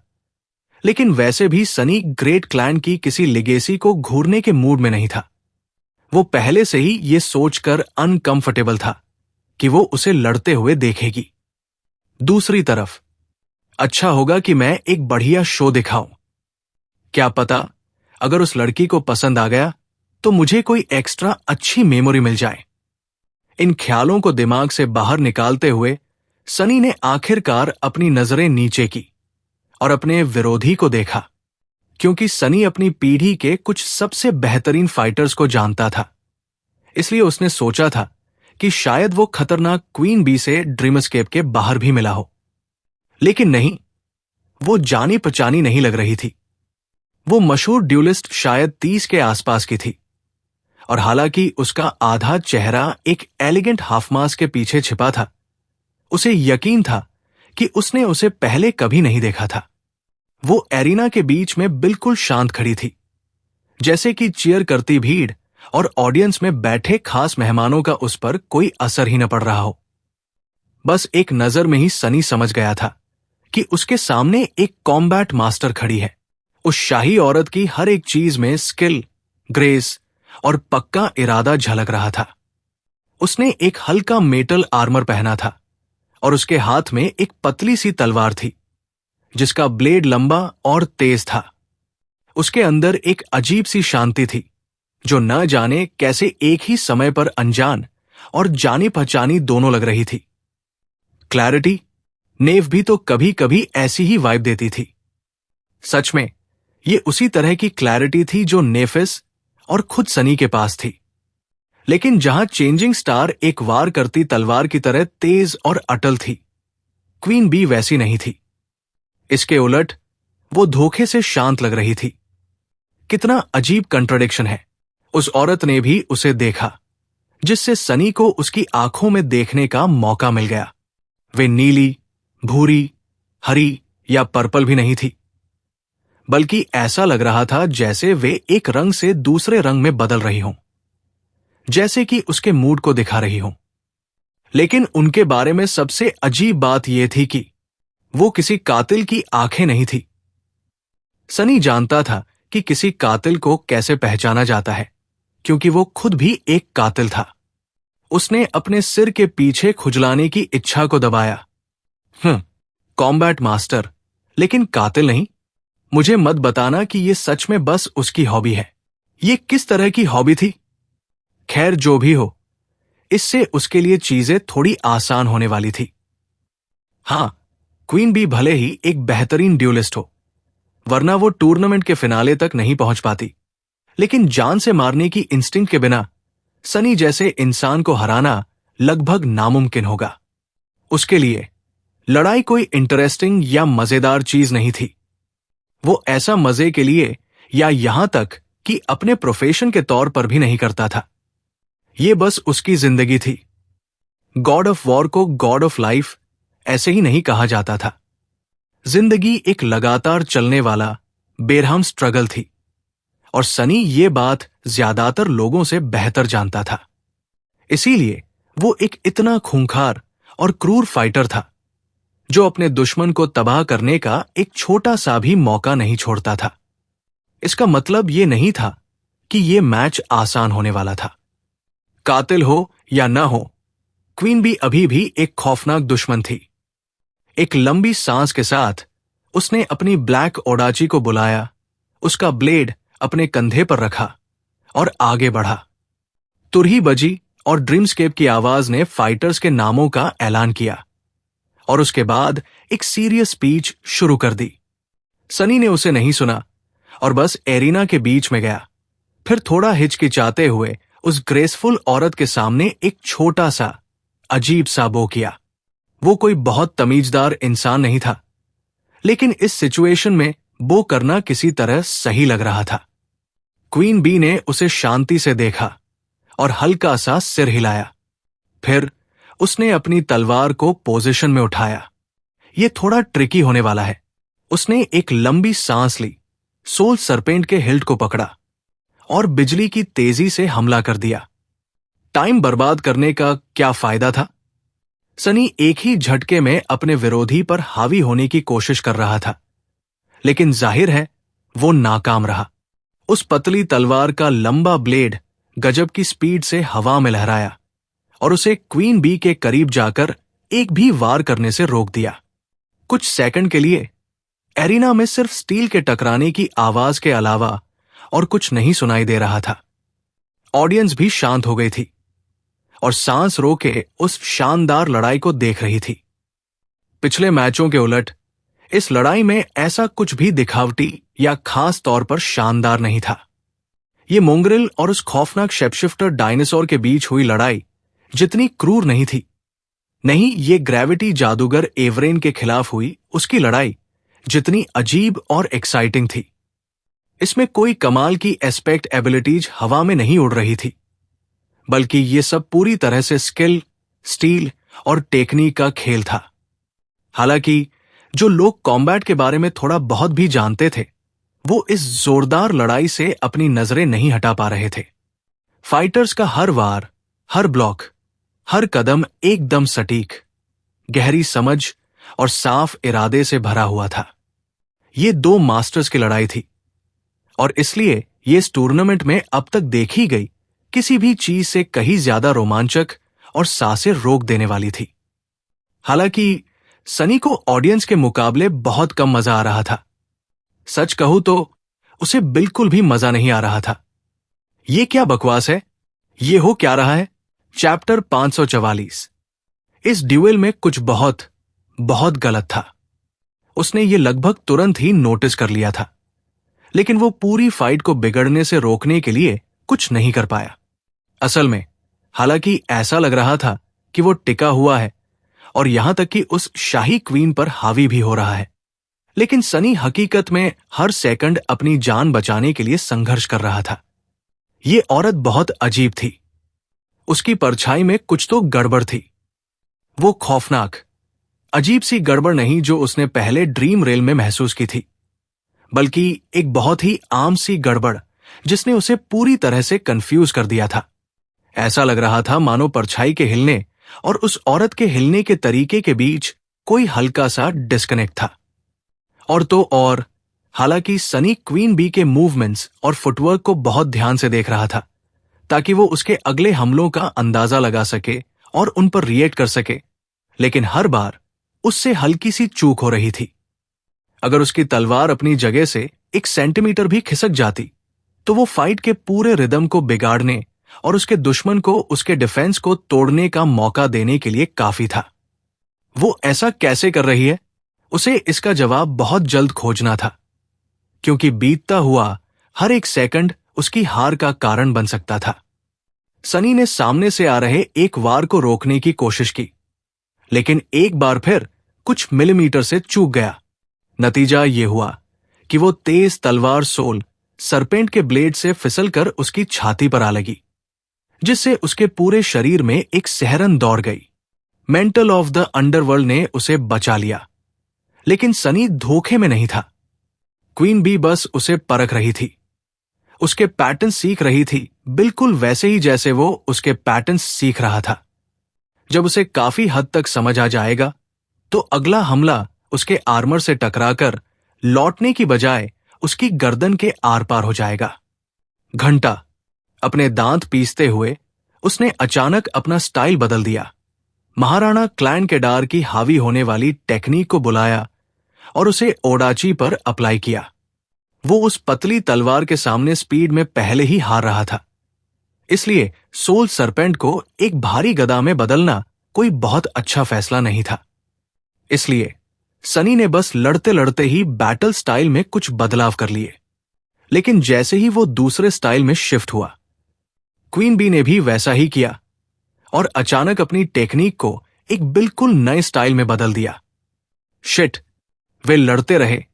Speaker 2: लेकिन वैसे भी सनी ग्रेट क्लैन की किसी लिगेसी को घूरने के मूड में नहीं था। वो पहले से ही ये सोचकर अनकंफर्टेबल था कि वो उसे लड़ते हुए देखेगी। दूसरी तरफ, अच्छा होगा कि मैं एक बढ़िया शो दिखाऊं। क्या पता अगर उस लड़की को पसंद आ गया तो मुझे कोई एक्स्ट्रा अच्छी मेमोरी मिल जाए। इन ख्यालों को दिमाग से बाहर निकालते हुए सनी ने आखिरकार अपनी नजरें नीचे की और अपने विरोधी को देखा, क्योंकि सनी अपनी पीढ़ी के कुछ सबसे बेहतरीन फाइटर्स को जानता था। इसलिए उसने सोचा था कि शायद वो खतरनाक क्वीन बी से ड्रीमस्केप के बाहर भी मिला हो। लेकिन नहीं, वो जानी पहचानी नहीं लग रही थी। वो मशहूर ड्यूलिस्ट शायद 30 के आसपास की थी, और हालांकि उसका आधा चेहरा एक एलिगेंट हाफ मास्क के पीछे छिपा था, उसे यकीन था कि उसने उसे पहले कभी नहीं देखा था। वो एरिना के बीच में बिल्कुल शांत खड़ी थी, जैसे कि चीयर करती भीड़ और ऑडियंस में बैठे खास मेहमानों का उस पर कोई असर ही न पड़ रहा हो। बस एक नजर में ही सनी समझ गया था कि उसके सामने एक कॉम्बैट मास्टर खड़ी है। उस शाही औरत की हर एक चीज में स्किल, ग्रेस और पक्का इरादा झलक रहा था। उसने एक हल्का मेटल आर्मर पहना था और उसके हाथ में एक पतली सी तलवार थी जिसका ब्लेड लंबा और तेज था। उसके अंदर एक अजीब सी शांति थी जो न जाने कैसे एक ही समय पर अनजान और जानी पहचानी दोनों लग रही थी। क्लैरिटी, नेव भी तो कभी कभी ऐसी ही वाइब देती थी। सच में ये उसी तरह की क्लैरिटी थी जो नेफिस और खुद सनी के पास थी, लेकिन जहां चेंजिंग स्टार एक वार करती तलवार की तरह तेज और अटल थी, क्वीन बी वैसी नहीं थी। इसके उलट वो धोखे से शांत लग रही थी। कितना अजीब कंट्राडिक्शन है। उस औरत ने भी उसे देखा, जिससे सनी को उसकी आंखों में देखने का मौका मिल गया। वे नीली, भूरी, हरी या पर्पल भी नहीं थी, बल्कि ऐसा लग रहा था जैसे वे एक रंग से दूसरे रंग में बदल रही हों, जैसे कि उसके मूड को दिखा रही हों। लेकिन उनके बारे में सबसे अजीब बात यह थी कि वो किसी कातिल की आंखें नहीं थी। सनी जानता था कि किसी कातिल को कैसे पहचाना जाता है, क्योंकि वो खुद भी एक कातिल था। उसने अपने सिर के पीछे खुजलाने की इच्छा को दबाया। कॉम्बैट मास्टर, लेकिन कातिल नहीं। मुझे मत बताना कि ये सच में बस उसकी हॉबी है। ये किस तरह की हॉबी थी? खैर, जो भी हो, इससे उसके लिए चीजें थोड़ी आसान होने वाली थी। हां, क्वीन बी भले ही एक बेहतरीन ड्यूलिस्ट हो, वरना वो टूर्नामेंट के फिनाले तक नहीं पहुंच पाती, लेकिन जान से मारने की इंस्टिंक्ट के बिना सनी जैसे इंसान को हराना लगभग नामुमकिन होगा। उसके लिए लड़ाई कोई इंटरेस्टिंग या मजेदार चीज नहीं थी। वो ऐसा मजे के लिए या यहां तक कि अपने प्रोफेशन के तौर पर भी नहीं करता था। ये बस उसकी जिंदगी थी। गॉड ऑफ वॉर को गॉड ऑफ लाइफ ऐसे ही नहीं कहा जाता था। जिंदगी एक लगातार चलने वाला बेरहम स्ट्रगल थी, और सनी ये बात ज्यादातर लोगों से बेहतर जानता था। इसीलिए वो एक इतना खूंखार और क्रूर फाइटर था जो अपने दुश्मन को तबाह करने का एक छोटा सा भी मौका नहीं छोड़ता था। इसका मतलब ये नहीं था कि ये मैच आसान होने वाला था। कातिल हो या ना हो, क्वीन बी अभी भी एक खौफनाक दुश्मन थी। एक लंबी सांस के साथ उसने अपनी ब्लैक ओडाची को बुलाया, उसका ब्लेड अपने कंधे पर रखा और आगे बढ़ा। तुरही बजी और ड्रीमस्केप की आवाज ने फाइटर्स के नामों का ऐलान किया, और उसके बाद एक सीरियस स्पीच शुरू कर दी। सनी ने उसे नहीं सुना और बस एरिना के बीच में गया, फिर थोड़ा हिचकिचाते हुए उस ग्रेसफुल औरत के सामने एक छोटा सा अजीब सा बो किया। वो कोई बहुत तमीजदार इंसान नहीं था, लेकिन इस सिचुएशन में बो करना किसी तरह सही लग रहा था। क्वीन बी ने उसे शांति से देखा और हल्का सा सिर हिलाया। फिर उसने अपनी तलवार को पोजीशन में उठाया। यह थोड़ा ट्रिकी होने वाला है। उसने एक लंबी सांस ली, सोल सरपेंट के हिल्ट को पकड़ा और बिजली की तेजी से हमला कर दिया। टाइम बर्बाद करने का क्या फायदा था? सनी एक ही झटके में अपने विरोधी पर हावी होने की कोशिश कर रहा था, लेकिन जाहिर है वो नाकाम रहा। उस पतली तलवार का लंबा ब्लेड गजब की स्पीड से हवा में लहराया और उसे क्वीन बी के करीब जाकर एक भी वार करने से रोक दिया। कुछ सेकंड के लिए एरिना में सिर्फ स्टील के टकराने की आवाज के अलावा और कुछ नहीं सुनाई दे रहा था। ऑडियंस भी शांत हो गई थी और सांस रोके उस शानदार लड़ाई को देख रही थी। पिछले मैचों के उलट इस लड़ाई में ऐसा कुछ भी दिखावटी या खास तौर पर शानदार नहीं था। ये मोंगरिल और उस खौफनाक शेपशिफ्टर डायनासोर के बीच हुई लड़ाई जितनी क्रूर नहीं थी, नहीं ये ग्रेविटी जादूगर एवरेन के खिलाफ हुई उसकी लड़ाई जितनी अजीब और एक्साइटिंग थी। इसमें कोई कमाल की एस्पेक्ट एबिलिटीज हवा में नहीं उड़ रही थी, बल्कि ये सब पूरी तरह से स्किल, स्टील और टेक्निक का खेल था। हालांकि जो लोग कॉम्बैट के बारे में थोड़ा बहुत भी जानते थे, वो इस जोरदार लड़ाई से अपनी नजरें नहीं हटा पा रहे थे। फाइटर्स का हर वार, हर ब्लॉक, हर कदम एकदम सटीक, गहरी समझ और साफ इरादे से भरा हुआ था। ये दो मास्टर्स की लड़ाई थी और इसलिए ये इस टूर्नामेंट में अब तक देखी गई किसी भी चीज से कहीं ज्यादा रोमांचक और सांसें रोक देने वाली थी। हालांकि सनी को ऑडियंस के मुकाबले बहुत कम मजा आ रहा था। सच कहूं तो उसे बिल्कुल भी मजा नहीं आ रहा था। ये क्या बकवास है? ये हो क्या रहा है? चैप्टर 544। इस ड्यूएल में कुछ बहुत बहुत गलत था। उसने ये लगभग तुरंत ही नोटिस कर लिया था, लेकिन वो पूरी फाइट को बिगड़ने से रोकने के लिए कुछ नहीं कर पाया। असल में हालांकि ऐसा लग रहा था कि वो टिका हुआ है और यहां तक कि उस शाही क्वीन पर हावी भी हो रहा है, लेकिन सनी हकीकत में हर सेकंड अपनी जान बचाने के लिए संघर्ष कर रहा था। ये औरत बहुत अजीब थी। उसकी परछाई में कुछ तो गड़बड़ थी। वो खौफनाक, अजीब सी गड़बड़ नहीं जो उसने पहले ड्रीम रेल में महसूस की थी, बल्कि एक बहुत ही आम सी गड़बड़ जिसने उसे पूरी तरह से कंफ्यूज कर दिया था। ऐसा लग रहा था मानो परछाई के हिलने और उस औरत के हिलने के तरीके के बीच कोई हल्का सा डिस्कनेक्ट था। और तो और, हालांकि सनी क्वीन बी के मूवमेंट्स और फुटवर्क को बहुत ध्यान से देख रहा था ताकि वो उसके अगले हमलों का अंदाजा लगा सके और उन पर रिएक्ट कर सके, लेकिन हर बार उससे हल्की सी चूक हो रही थी। अगर उसकी तलवार अपनी जगह से 1 सेंटीमीटर भी खिसक जाती तो वो फाइट के पूरे रिदम को बिगाड़ने और उसके दुश्मन को उसके डिफेंस को तोड़ने का मौका देने के लिए काफी था। वो ऐसा कैसे कर रही है? उसे इसका जवाब बहुत जल्द खोजना था, क्योंकि बीतता हुआ हर एक सेकंड उसकी हार का कारण बन सकता था। सनी ने सामने से आ रहे एक वार को रोकने की कोशिश की, लेकिन एक बार फिर कुछ मिलीमीटर से चूक गया। नतीजा यह हुआ कि वो तेज तलवार सोल सरपेंट के ब्लेड से फिसलकर उसकी छाती पर आ लगी, जिससे उसके पूरे शरीर में एक सिहरन दौड़ गई। मेंटल ऑफ द अंडरवर्ल्ड ने उसे बचा लिया, लेकिन सनी धोखे में नहीं था। क्वीन बी बस उसे परख रही थी, उसके पैटर्न सीख रही थी, बिल्कुल वैसे ही जैसे वो उसके पैटर्न सीख रहा था। जब उसे काफी हद तक समझ आ जाएगा तो अगला हमला उसके आर्मर से टकराकर लौटने की बजाय उसकी गर्दन के आर पार हो जाएगा। घंटा अपने दांत पीसते हुए उसने अचानक अपना स्टाइल बदल दिया। महाराणा क्लैन के डार की हावी होने वाली टेक्निक को बुलाया और उसे ओडाची पर अप्लाई किया। वो उस पतली तलवार के सामने स्पीड में पहले ही हार रहा था, इसलिए सोल सरपेंट को एक भारी गदा में बदलना कोई बहुत अच्छा फैसला नहीं था। इसलिए सनी ने बस लड़ते लड़ते ही बैटल स्टाइल में कुछ बदलाव कर लिए। लेकिन जैसे ही वो दूसरे स्टाइल में शिफ्ट हुआ, क्वीन बी ने भी वैसा ही किया और अचानक अपनी टेक्निक को एक बिल्कुल नए स्टाइल में बदल दिया। शिट, वे लड़ते रहे।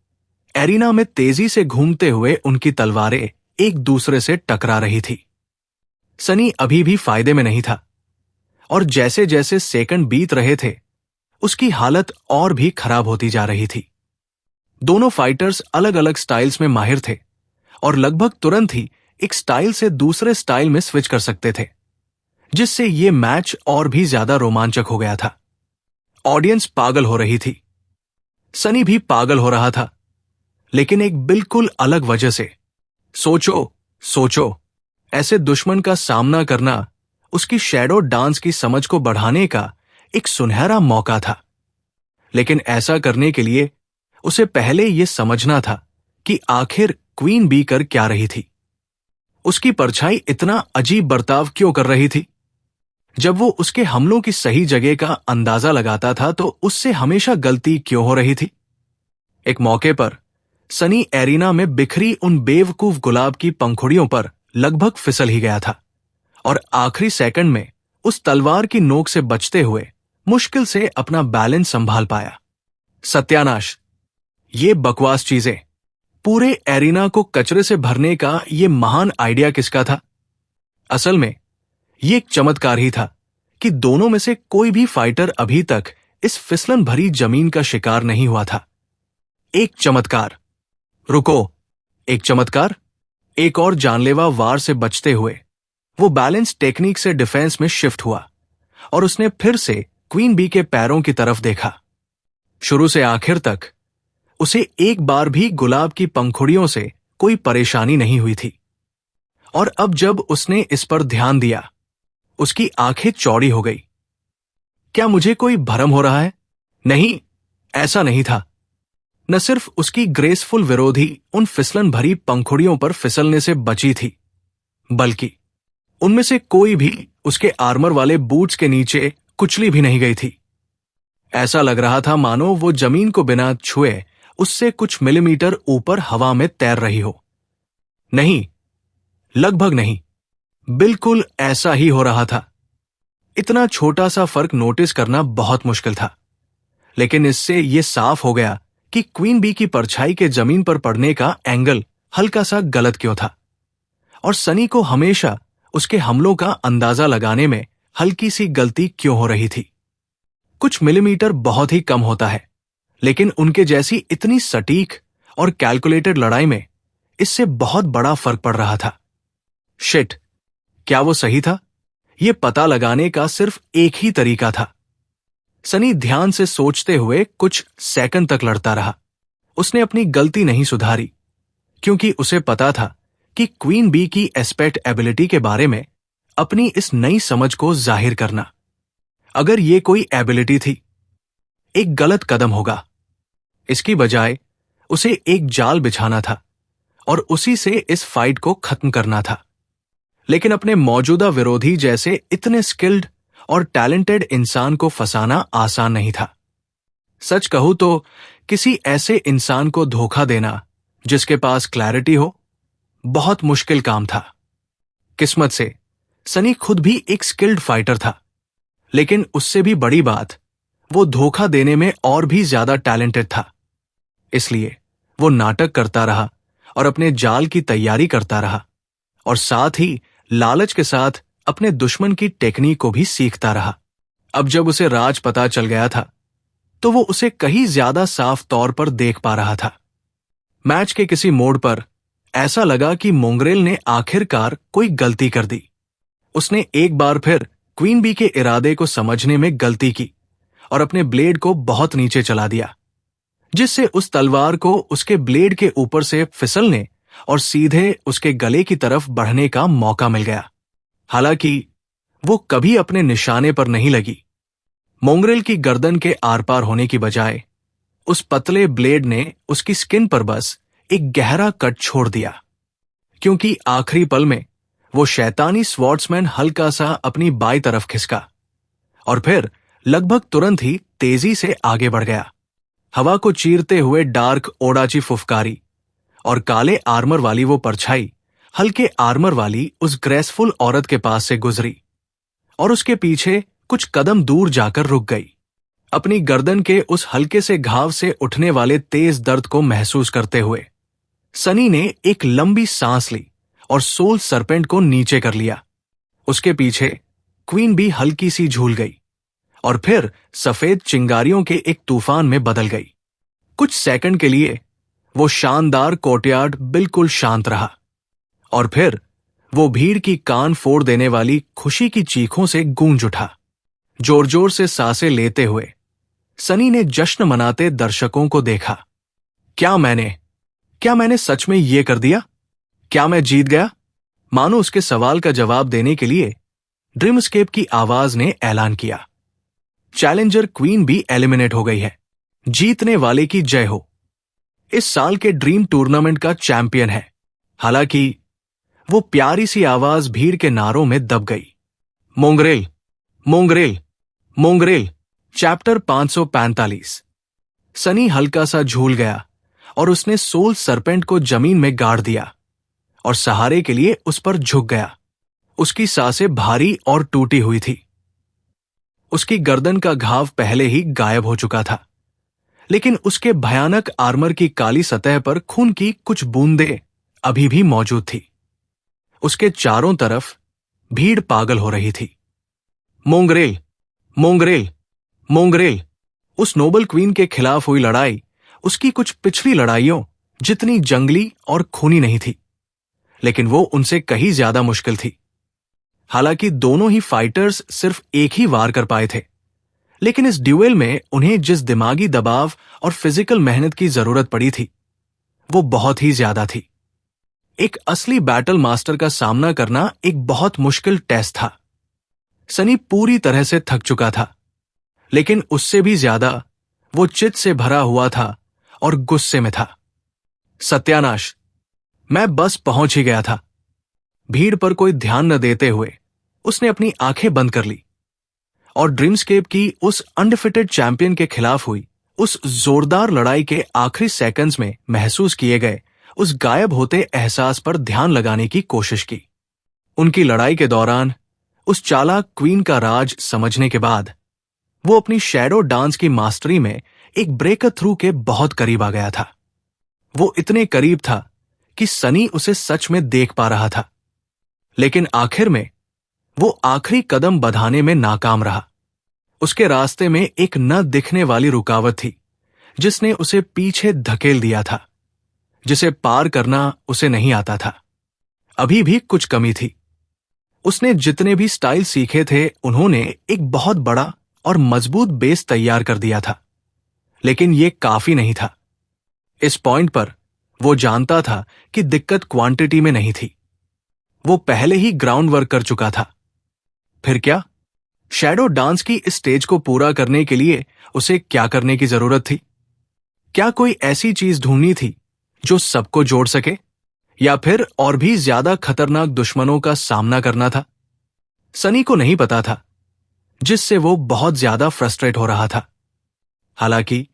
Speaker 2: एरिना में तेजी से घूमते हुए उनकी तलवारें एक दूसरे से टकरा रही थी। सनी अभी भी फायदे में नहीं था और जैसे जैसे सेकंड बीत रहे थे, उसकी हालत और भी खराब होती जा रही थी। दोनों फाइटर्स अलग अलग स्टाइल्स में माहिर थे और लगभग तुरंत ही एक स्टाइल से दूसरे स्टाइल में स्विच कर सकते थे, जिससे ये मैच और भी ज्यादा रोमांचक हो गया था। ऑडियंस पागल हो रही थी, सनी भी पागल हो रहा था, लेकिन एक बिल्कुल अलग वजह से। सोचो, ऐसे दुश्मन का सामना करना उसकी शैडो डांस की समझ को बढ़ाने का एक सुनहरा मौका था। लेकिन ऐसा करने के लिए उसे पहले यह समझना था कि आखिर क्वीन बी कर क्या रही थी। उसकी परछाई इतना अजीब बर्ताव क्यों कर रही थी? जब वो उसके हमलों की सही जगह का अंदाजा लगाता था तो उससे हमेशा गलती क्यों हो रही थी? एक मौके पर सनी एरिना में बिखरी उन बेवकूफ गुलाब की पंखुड़ियों पर लगभग फिसल ही गया था और आखिरी सेकंड में उस तलवार की नोक से बचते हुए मुश्किल से अपना बैलेंस संभाल पाया। सत्यानाश, ये बकवास चीजें, पूरे एरिना को कचरे से भरने का ये महान आइडिया किसका था? असल में ये एक चमत्कार ही था कि दोनों में से कोई भी फाइटर अभी तक इस फिसलन भरी जमीन का शिकार नहीं हुआ था। एक चमत्कार। रुको, एक चमत्कार? एक और जानलेवा वार से बचते हुए वो बैलेंस टेक्निक से डिफेंस में शिफ्ट हुआ और उसने फिर से क्वीन बी के पैरों की तरफ देखा। शुरू से आखिर तक उसे एक बार भी गुलाब की पंखुड़ियों से कोई परेशानी नहीं हुई थी और अब जब उसने इस पर ध्यान दिया, उसकी आंखें चौड़ी हो गई। क्या मुझे कोई भ्रम हो रहा है? नहीं, ऐसा नहीं था। न सिर्फ उसकी ग्रेसफुल विरोधी उन फिसलन भरी पंखुड़ियों पर फिसलने से बची थी, बल्कि उनमें से कोई भी उसके आर्मर वाले बूट्स के नीचे कुचली भी नहीं गई थी। ऐसा लग रहा था मानो वो जमीन को बिना छुए उससे कुछ मिलीमीटर ऊपर हवा में तैर रही हो। नहीं, लगभग नहीं, बिल्कुल ऐसा ही हो रहा था। इतना छोटा सा फर्क नोटिस करना बहुत मुश्किल था, लेकिन इससे यह साफ हो गया कि क्वीन बी की परछाई के जमीन पर पड़ने का एंगल हल्का सा गलत क्यों था और सनी को हमेशा उसके हमलों का अंदाजा लगाने में हल्की सी गलती क्यों हो रही थी। कुछ मिलीमीटर बहुत ही कम होता है, लेकिन उनके जैसी इतनी सटीक और कैलकुलेटेड लड़ाई में इससे बहुत बड़ा फर्क पड़ रहा था। शिट, क्या वो सही था? यह पता लगाने का सिर्फ एक ही तरीका था। सनी ध्यान से सोचते हुए कुछ सेकंड तक लड़ता रहा। उसने अपनी गलती नहीं सुधारी, क्योंकि उसे पता था कि क्वीन बी की एस्पेक्ट एबिलिटी के बारे में अपनी इस नई समझ को जाहिर करना, अगर ये कोई एबिलिटी थी, एक गलत कदम होगा। इसकी बजाय उसे एक जाल बिछाना था और उसी से इस फाइट को खत्म करना था। लेकिन अपने मौजूदा विरोधी जैसे इतने स्किल्ड और टैलेंटेड इंसान को फंसाना आसान नहीं था। सच कहूं तो किसी ऐसे इंसान को धोखा देना जिसके पास क्लैरिटी हो, बहुत मुश्किल काम था। किस्मत से सनी खुद भी एक स्किल्ड फाइटर था, लेकिन उससे भी बड़ी बात, वो धोखा देने में और भी ज्यादा टैलेंटेड था। इसलिए वो नाटक करता रहा और अपने जाल की तैयारी करता रहा और साथ ही लालच के साथ अपने दुश्मन की टेक्निक को भी सीखता रहा। अब जब उसे राज पता चल गया था, तो वो उसे कहीं ज्यादा साफ तौर पर देख पा रहा था। मैच के किसी मोड़ पर ऐसा लगा कि मोंगरेल ने आखिरकार कोई गलती कर दी। उसने एक बार फिर क्वीन बी के इरादे को समझने में गलती की और अपने ब्लेड को बहुत नीचे चला दिया, जिससे उस तलवार को उसके ब्लेड के ऊपर से फिसलने और सीधे उसके गले की तरफ बढ़ने का मौका मिल गया। हालांकि वो कभी अपने निशाने पर नहीं लगी। मोंगरेल की गर्दन के आर पार होने की बजाय उस पतले ब्लेड ने उसकी स्किन पर बस एक गहरा कट छोड़ दिया, क्योंकि आखिरी पल में वो शैतानी स्वॉर्ड्समैन हल्का सा अपनी बाईं तरफ खिसका और फिर लगभग तुरंत ही तेजी से आगे बढ़ गया। हवा को चीरते हुए डार्क ओडाची फुफकारी और काले आर्मर वाली वो परछाई हल्के आर्मर वाली उस ग्रेसफुल औरत के पास से गुजरी और उसके पीछे कुछ कदम दूर जाकर रुक गई, अपनी गर्दन के उस हल्के से घाव से उठने वाले तेज दर्द को महसूस करते हुए। सनी ने एक लंबी सांस ली और सोल सरपेंट को नीचे कर लिया। उसके पीछे क्वीन भी हल्की सी झूल गई और फिर सफेद चिंगारियों के एक तूफान में बदल गई। कुछ सेकंड के लिए वो शानदार कोर्टयार्ड बिल्कुल शांत रहा और फिर वो भीड़ की कान फोड़ देने वाली खुशी की चीखों से गूंज उठा। जोर जोर से सांसें लेते हुए सनी ने जश्न मनाते दर्शकों को देखा। क्या मैंने सच में ये कर दिया? क्या मैं जीत गया? मानो उसके सवाल का जवाब देने के लिए ड्रीमस्केप की आवाज ने ऐलान किया, चैलेंजर क्वीन भी एलिमिनेट हो गई है। जीतने वाले की जय हो। इस साल के ड्रीम टूर्नामेंट का चैंपियन है। हालांकि वो प्यारी सी आवाज भीड़ के नारों में दब गई। Mongrel, mongrel, mongrel. Chapter 545। Sunny हल्का सा झूल गया और उसने सोल सरपेंट को जमीन में गाड़ दिया और सहारे के लिए उस पर झुक गया। उसकी सांसें भारी और टूटी हुई थी। उसकी गर्दन का घाव पहले ही गायब हो चुका था, लेकिन उसके भयानक आर्मर की काली सतह पर खून की कुछ बूंदें अभी भी मौजूद थी। उसके चारों तरफ भीड़ पागल हो रही थी। Mongrel, mongrel, mongrel. उस नोबल क्वीन के खिलाफ हुई लड़ाई उसकी कुछ पिछली लड़ाइयों जितनी जंगली और खूनी नहीं थी, लेकिन वो उनसे कहीं ज्यादा मुश्किल थी। हालांकि दोनों ही फाइटर्स सिर्फ एक ही वार कर पाए थे, लेकिन इस ड्यूएल में उन्हें जिस दिमागी दबाव और फिजिकल मेहनत की जरूरत पड़ी थी वो बहुत ही ज्यादा थी। एक असली बैटल मास्टर का सामना करना एक बहुत मुश्किल टेस्ट था। सनी पूरी तरह से थक चुका था, लेकिन उससे भी ज्यादा वो चित से भरा हुआ था और गुस्से में था। सत्यानाश, मैं बस पहुंच ही गया था। भीड़ पर कोई ध्यान न देते हुए उसने अपनी आंखें बंद कर ली और ड्रीमस्केप की उस अनडिफिटेड चैंपियन के खिलाफ हुई उस जोरदार लड़ाई के आखिरी सेकंड्स में महसूस किए गए उस गायब होते एहसास पर ध्यान लगाने की कोशिश की। उनकी लड़ाई के दौरान उस चालाक क्वीन का राज समझने के बाद वो अपनी शैडो डांस की मास्टरी में एक ब्रेक थ्रू के बहुत करीब आ गया था। वो इतने करीब था कि सनी उसे सच में देख पा रहा था, लेकिन आखिर में वो आखिरी कदम बढ़ाने में नाकाम रहा। उसके रास्ते में एक न दिखने वाली रुकावट थी जिसने उसे पीछे धकेल दिया था, जिसे पार करना उसे नहीं आता था। अभी भी कुछ कमी थी। उसने जितने भी स्टाइल सीखे थे उन्होंने एक बहुत बड़ा और मजबूत बेस तैयार कर दिया था, लेकिन यह काफी नहीं था। इस पॉइंट पर वो जानता था कि दिक्कत क्वांटिटी में नहीं थी। वो पहले ही ग्राउंड वर्क कर चुका था। फिर क्या? शैडो डांस की इस स्टेज को पूरा करने के लिए उसे क्या करने की जरूरत थी? क्या कोई ऐसी चीज ढूंढनी थी जो सबको जोड़ सके, या फिर और भी ज्यादा खतरनाक दुश्मनों का सामना करना था? सनी को नहीं पता था, जिससे वो बहुत ज्यादा फ्रस्ट्रेट हो रहा था। हालांकि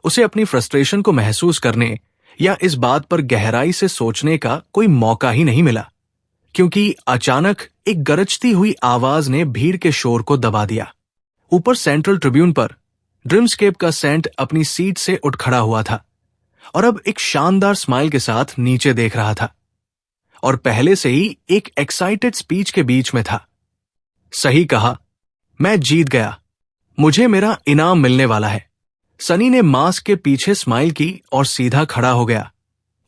Speaker 2: उसे अपनी फ्रस्ट्रेशन को महसूस करने या इस बात पर गहराई से सोचने का कोई मौका ही नहीं मिला, क्योंकि अचानक एक गरजती हुई आवाज ने भीड़ के शोर को दबा दिया। ऊपर सेंट्रल ट्रिब्यून पर ड्रीमस्केप का सेंट अपनी सीट से उठ खड़ा हुआ था और अब एक शानदार स्माइल के साथ नीचे देख रहा था और पहले से ही एक एक्साइटेड स्पीच के बीच में था। सही कहा, मैं जीत गया। मुझे मेरा इनाम मिलने वाला है। सनी ने मास्क के पीछे स्माइल की और सीधा खड़ा हो गया,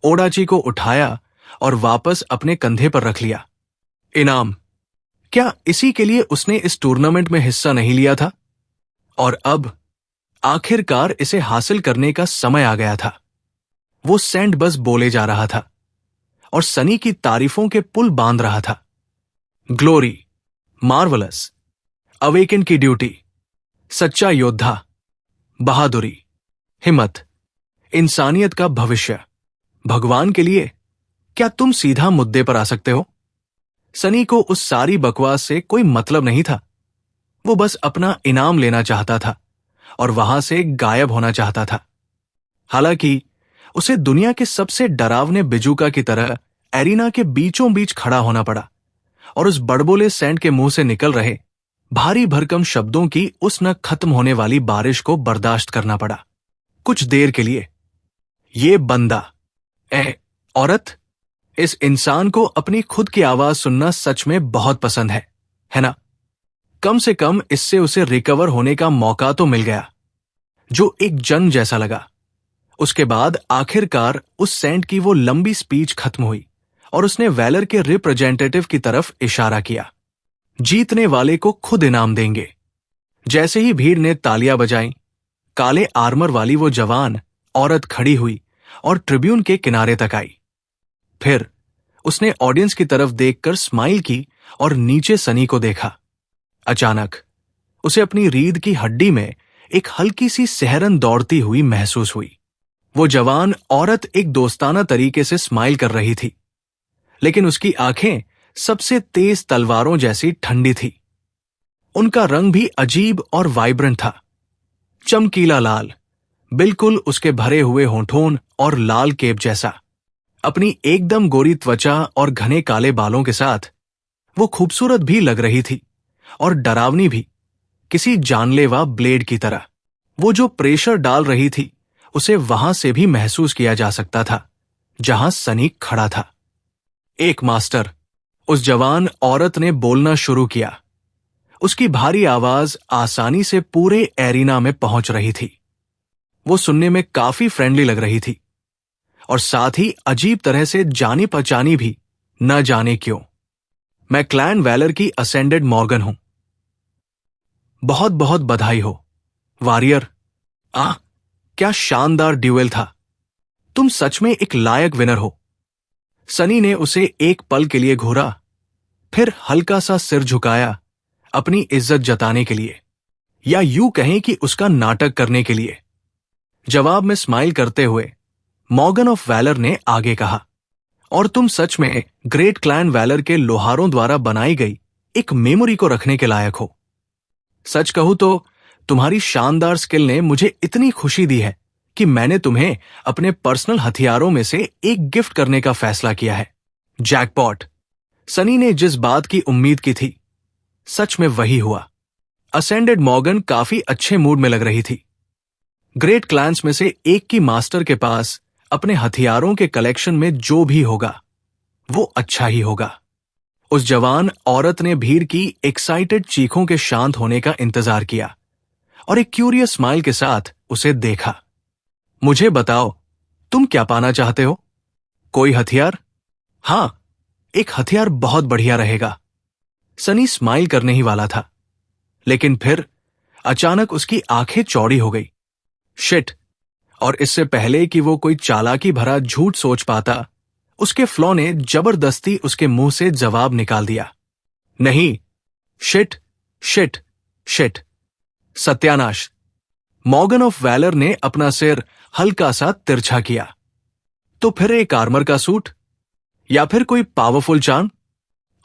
Speaker 2: ओडाची को उठाया और वापस अपने कंधे पर रख लिया। इनाम? क्या इसी के लिए उसने इस टूर्नामेंट में हिस्सा नहीं लिया था? और अब आखिरकार इसे हासिल करने का समय आ गया था। वो सेंट बस बोले जा रहा था और सनी की तारीफों के पुल बांध रहा था। ग्लोरी, मार्वलस, अवेकन की ड्यूटी, सच्चा योद्धा, बहादुरी, हिम्मत, इंसानियत का भविष्य, भगवान के लिए। क्या तुम सीधा मुद्दे पर आ सकते हो? सनी को उस सारी बकवास से कोई मतलब नहीं था। वो बस अपना इनाम लेना चाहता था और वहां से गायब होना चाहता था। हालांकि उसे दुनिया के सबसे डरावने बिजूका की तरह एरिना के बीचों बीच खड़ा होना पड़ा और उस बड़बोले सैंड के मुंह से निकल रहे भारी भरकम शब्दों की उस न खत्म होने वाली बारिश को बर्दाश्त करना पड़ा कुछ देर के लिए। ये बंदा औरत, इस इंसान को अपनी खुद की आवाज सुनना सच में बहुत पसंद है ना? कम से कम इससे उसे रिकवर होने का मौका तो मिल गया, जो एक जंग जैसा लगा। उसके बाद आखिरकार उस सेंट की वो लंबी स्पीच खत्म हुई और उसने वैलर के रिप्रेजेंटेटिव की तरफ इशारा किया। जीतने वाले को खुद इनाम देंगे। जैसे ही भीड़ ने तालियां बजाईं, काले आर्मर वाली वो जवान औरत खड़ी हुई और ट्रिब्यून के किनारे तक आई। फिर उसने ऑडियंस की तरफ देखकर स्माइल की और नीचे सनी को देखा। अचानक उसे अपनी रीढ़ की हड्डी में एक हल्की सी सिहरन दौड़ती हुई महसूस हुई। वो जवान औरत एक दोस्ताना तरीके से स्माइल कर रही थी, लेकिन उसकी आंखें सबसे तेज तलवारों जैसी ठंडी थी। उनका रंग भी अजीब और वाइब्रेंट था, चमकीला लाल, बिल्कुल उसके भरे हुए होंठों और लाल केप जैसा। अपनी एकदम गोरी त्वचा और घने काले बालों के साथ वो खूबसूरत भी लग रही थी और डरावनी भी, किसी जानलेवा ब्लेड की तरह। वो जो प्रेशर डाल रही थी उसे वहां से भी महसूस किया जा सकता था जहां सनी खड़ा था। एक मास्टर, उस जवान औरत ने बोलना शुरू किया। उसकी भारी आवाज आसानी से पूरे एरिना में पहुंच रही थी। वो सुनने में काफी फ्रेंडली लग रही थी और साथ ही अजीब तरह से जानी पहचानी भी, न जाने क्यों। मैं क्लैन वैलर की असेंडेड मॉर्गन हूं। बहुत बहुत बधाई हो वॉरियर। क्या शानदार ड्यूएल था। तुम सच में एक लायक विनर हो। सनी ने उसे एक पल के लिए घूरा, फिर हल्का सा सिर झुकाया अपनी इज्जत जताने के लिए, या यूं कहें कि उसका नाटक करने के लिए। जवाब में स्माइल करते हुए मॉर्गन ऑफ वैलर ने आगे कहा, और तुम सच में ग्रेट क्लैन वैलर के लोहारों द्वारा बनाई गई एक मेमोरी को रखने के लायक हो। सच कहूं तो तुम्हारी शानदार स्किल ने मुझे इतनी खुशी दी है कि मैंने तुम्हें अपने पर्सनल हथियारों में से एक गिफ्ट करने का फैसला किया है। जैकपॉट। सनी ने जिस बात की उम्मीद की थी, सच में वही हुआ। असेंडेड मॉर्गन काफी अच्छे मूड में लग रही थी। ग्रेट क्लैंस में से एक की मास्टर के पास अपने हथियारों के कलेक्शन में जो भी होगा वो अच्छा ही होगा। उस जवान औरत ने भीड़ की एक्साइटेड चीखों के शांत होने का इंतजार किया और एक क्यूरियस स्माइल के साथ उसे देखा। मुझे बताओ, तुम क्या पाना चाहते हो? कोई हथियार? हां, एक हथियार बहुत बढ़िया रहेगा। सनी स्माइल करने ही वाला था, लेकिन फिर अचानक उसकी आंखें चौड़ी हो गई। शिट। और इससे पहले कि वो कोई चालाकी भरा झूठ सोच पाता, उसके फ्लॉ ने जबरदस्ती उसके मुंह से जवाब निकाल दिया। नहीं, शिट शिट शिट। सत्यानाश। मॉर्गन ऑफ वैलर ने अपना सिर हल्का सा तिरछा किया। तो फिर एक आर्मर का सूट या फिर कोई पावरफुल चार्म?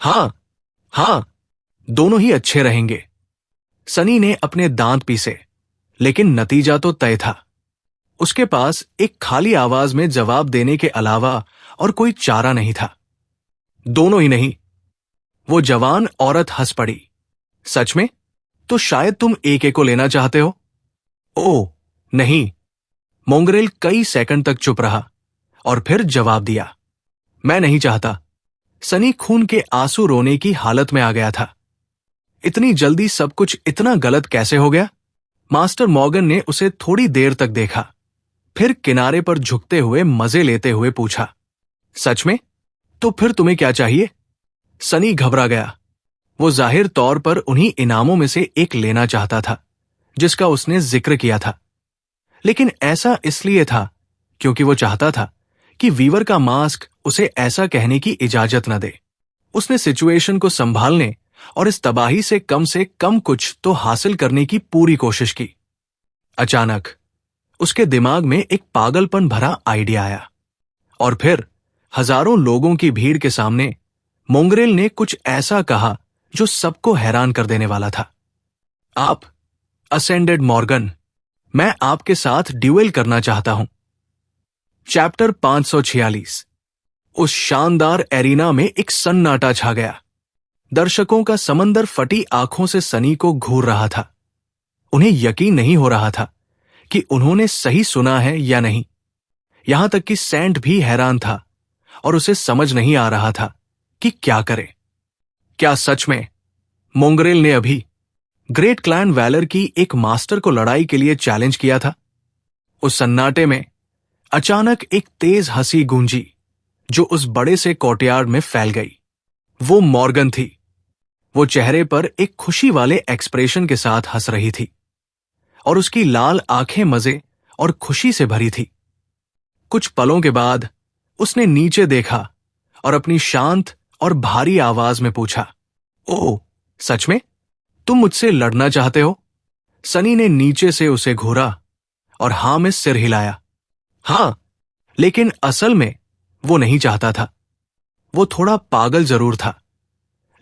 Speaker 2: हां, दोनों ही अच्छे रहेंगे। सनी ने अपने दांत पीसे, लेकिन नतीजा तो तय था। उसके पास एक खाली आवाज में जवाब देने के अलावा और कोई चारा नहीं था। दोनों ही नहीं। वो जवान औरत हंस पड़ी। सच में? तो शायद तुम एक को लेना चाहते हो? ओह नहीं। मोंगरेल कई सेकंड तक चुप रहा और फिर जवाब दिया, मैं नहीं चाहता। सनी खून के आंसू रोने की हालत में आ गया था। इतनी जल्दी सब कुछ इतना गलत कैसे हो गया? मास्टर मॉर्गन ने उसे थोड़ी देर तक देखा, फिर किनारे पर झुकते हुए मजे लेते हुए पूछा, सच में? तो फिर तुम्हें क्या चाहिए? सनी घबरा गया। वो जाहिर तौर पर उन्हीं इनामों में से एक लेना चाहता था जिसका उसने जिक्र किया था, लेकिन ऐसा इसलिए था क्योंकि वो चाहता था कि वीवर का मास्क उसे ऐसा कहने की इजाजत न दे। उसने सिचुएशन को संभालने और इस तबाही से कम कुछ तो हासिल करने की पूरी कोशिश की। अचानक उसके दिमाग में एक पागलपन भरा आइडिया आया और फिर हजारों लोगों की भीड़ के सामने मोंगरेल ने कुछ ऐसा कहा जो सबको हैरान कर देने वाला था। आप, असेंडेड मॉर्गन, मैं आपके साथ ड्यूएल करना चाहता हूं। चैप्टर 546। उस शानदार एरिना में एक सन्नाटा छा गया। दर्शकों का समंदर फटी आंखों से सनी को घूर रहा था। उन्हें यकीन नहीं हो रहा था कि उन्होंने सही सुना है या नहीं। यहां तक कि सैंड भी हैरान था और उसे समझ नहीं आ रहा था कि क्या करे। क्या सच में मोंगरेल ने अभी ग्रेट क्लैन वैलर की एक मास्टर को लड़ाई के लिए चैलेंज किया था? उस सन्नाटे में अचानक एक तेज हंसी गूंजी जो उस बड़े से कोर्टयार्ड में फैल गई। वो मॉर्गन थी। वो चेहरे पर एक खुशी वाले एक्सप्रेशन के साथ हंस रही थी और उसकी लाल आंखें मजे और खुशी से भरी थी। कुछ पलों के बाद उसने नीचे देखा और अपनी शांत और भारी आवाज में पूछा, ओह, सच में तुम मुझसे लड़ना चाहते हो? सनी ने नीचे से उसे घूरा और हां में सिर हिलाया। हां, लेकिन असल में वो नहीं चाहता था। वो थोड़ा पागल जरूर था,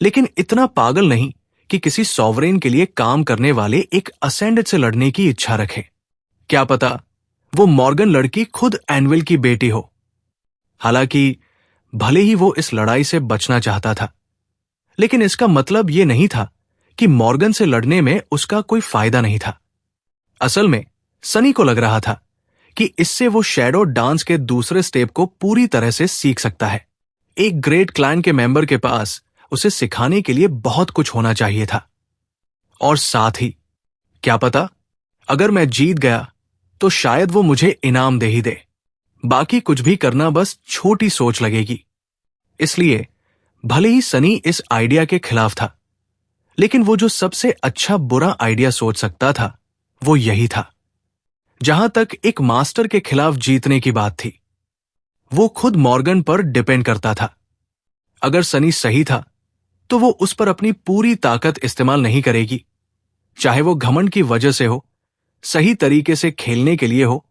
Speaker 2: लेकिन इतना पागल नहीं कि किसी सॉवरेन के लिए काम करने वाले एक असेंडेड से लड़ने की इच्छा रखे। क्या पता वो मॉर्गन लड़की खुद एनविल की बेटी हो। हालांकि भले ही वो इस लड़ाई से बचना चाहता था, लेकिन इसका मतलब ये नहीं था कि मॉर्गन से लड़ने में उसका कोई फायदा नहीं था। असल में सनी को लग रहा था कि इससे वो शैडो डांस के दूसरे स्टेप को पूरी तरह से सीख सकता है। एक ग्रेट क्लैन के मेंबर के पास उसे सिखाने के लिए बहुत कुछ होना चाहिए था। और साथ ही क्या पता अगर मैं जीत गया तो शायद वो मुझे इनाम दे ही दे। बाकी कुछ भी करना बस छोटी सोच लगेगी। इसलिए भले ही सनी इस आइडिया के खिलाफ था, लेकिन वो जो सबसे अच्छा बुरा आइडिया सोच सकता था वो यही था। जहां तक एक मास्टर के खिलाफ जीतने की बात थी, वो खुद मॉर्गन पर डिपेंड करता था। अगर सनी सही था तो वो उस पर अपनी पूरी ताकत इस्तेमाल नहीं करेगी, चाहे वो घमंड की वजह से हो, सही तरीके से खेलने के लिए हो,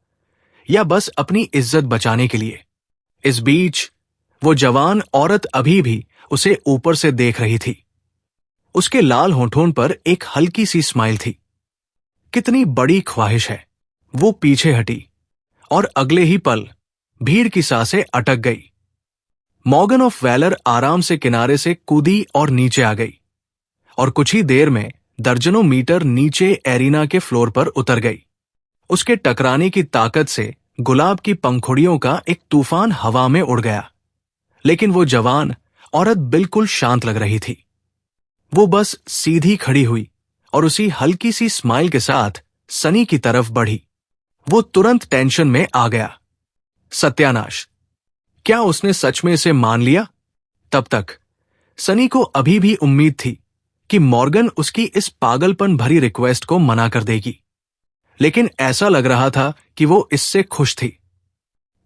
Speaker 2: या बस अपनी इज्जत बचाने के लिए। इस बीच वो जवान औरत अभी भी उसे ऊपर से देख रही थी। उसके लाल होठों पर एक हल्की सी स्माइल थी। कितनी बड़ी ख्वाहिश है। वो पीछे हटी और अगले ही पल भीड़ की सांसें अटक गई। मॉर्गन ऑफ वैलर आराम से किनारे से कूदी और नीचे आ गई और कुछ ही देर में दर्जनों मीटर नीचे एरिना के फ्लोर पर उतर गई। उसके टकराने की ताकत से गुलाब की पंखुड़ियों का एक तूफान हवा में उड़ गया, लेकिन वो जवान औरत बिल्कुल शांत लग रही थी। वो बस सीधी खड़ी हुई और उसी हल्की सी स्माइल के साथ सनी की तरफ बढ़ी। वो तुरंत टेंशन में आ गया। सत्यानाश, क्या उसने सच में इसे मान लिया? तब तक सनी को अभी भी उम्मीद थी कि मॉर्गन उसकी इस पागलपन भरी रिक्वेस्ट को मना कर देगी, लेकिन ऐसा लग रहा था कि वो इससे खुश थी।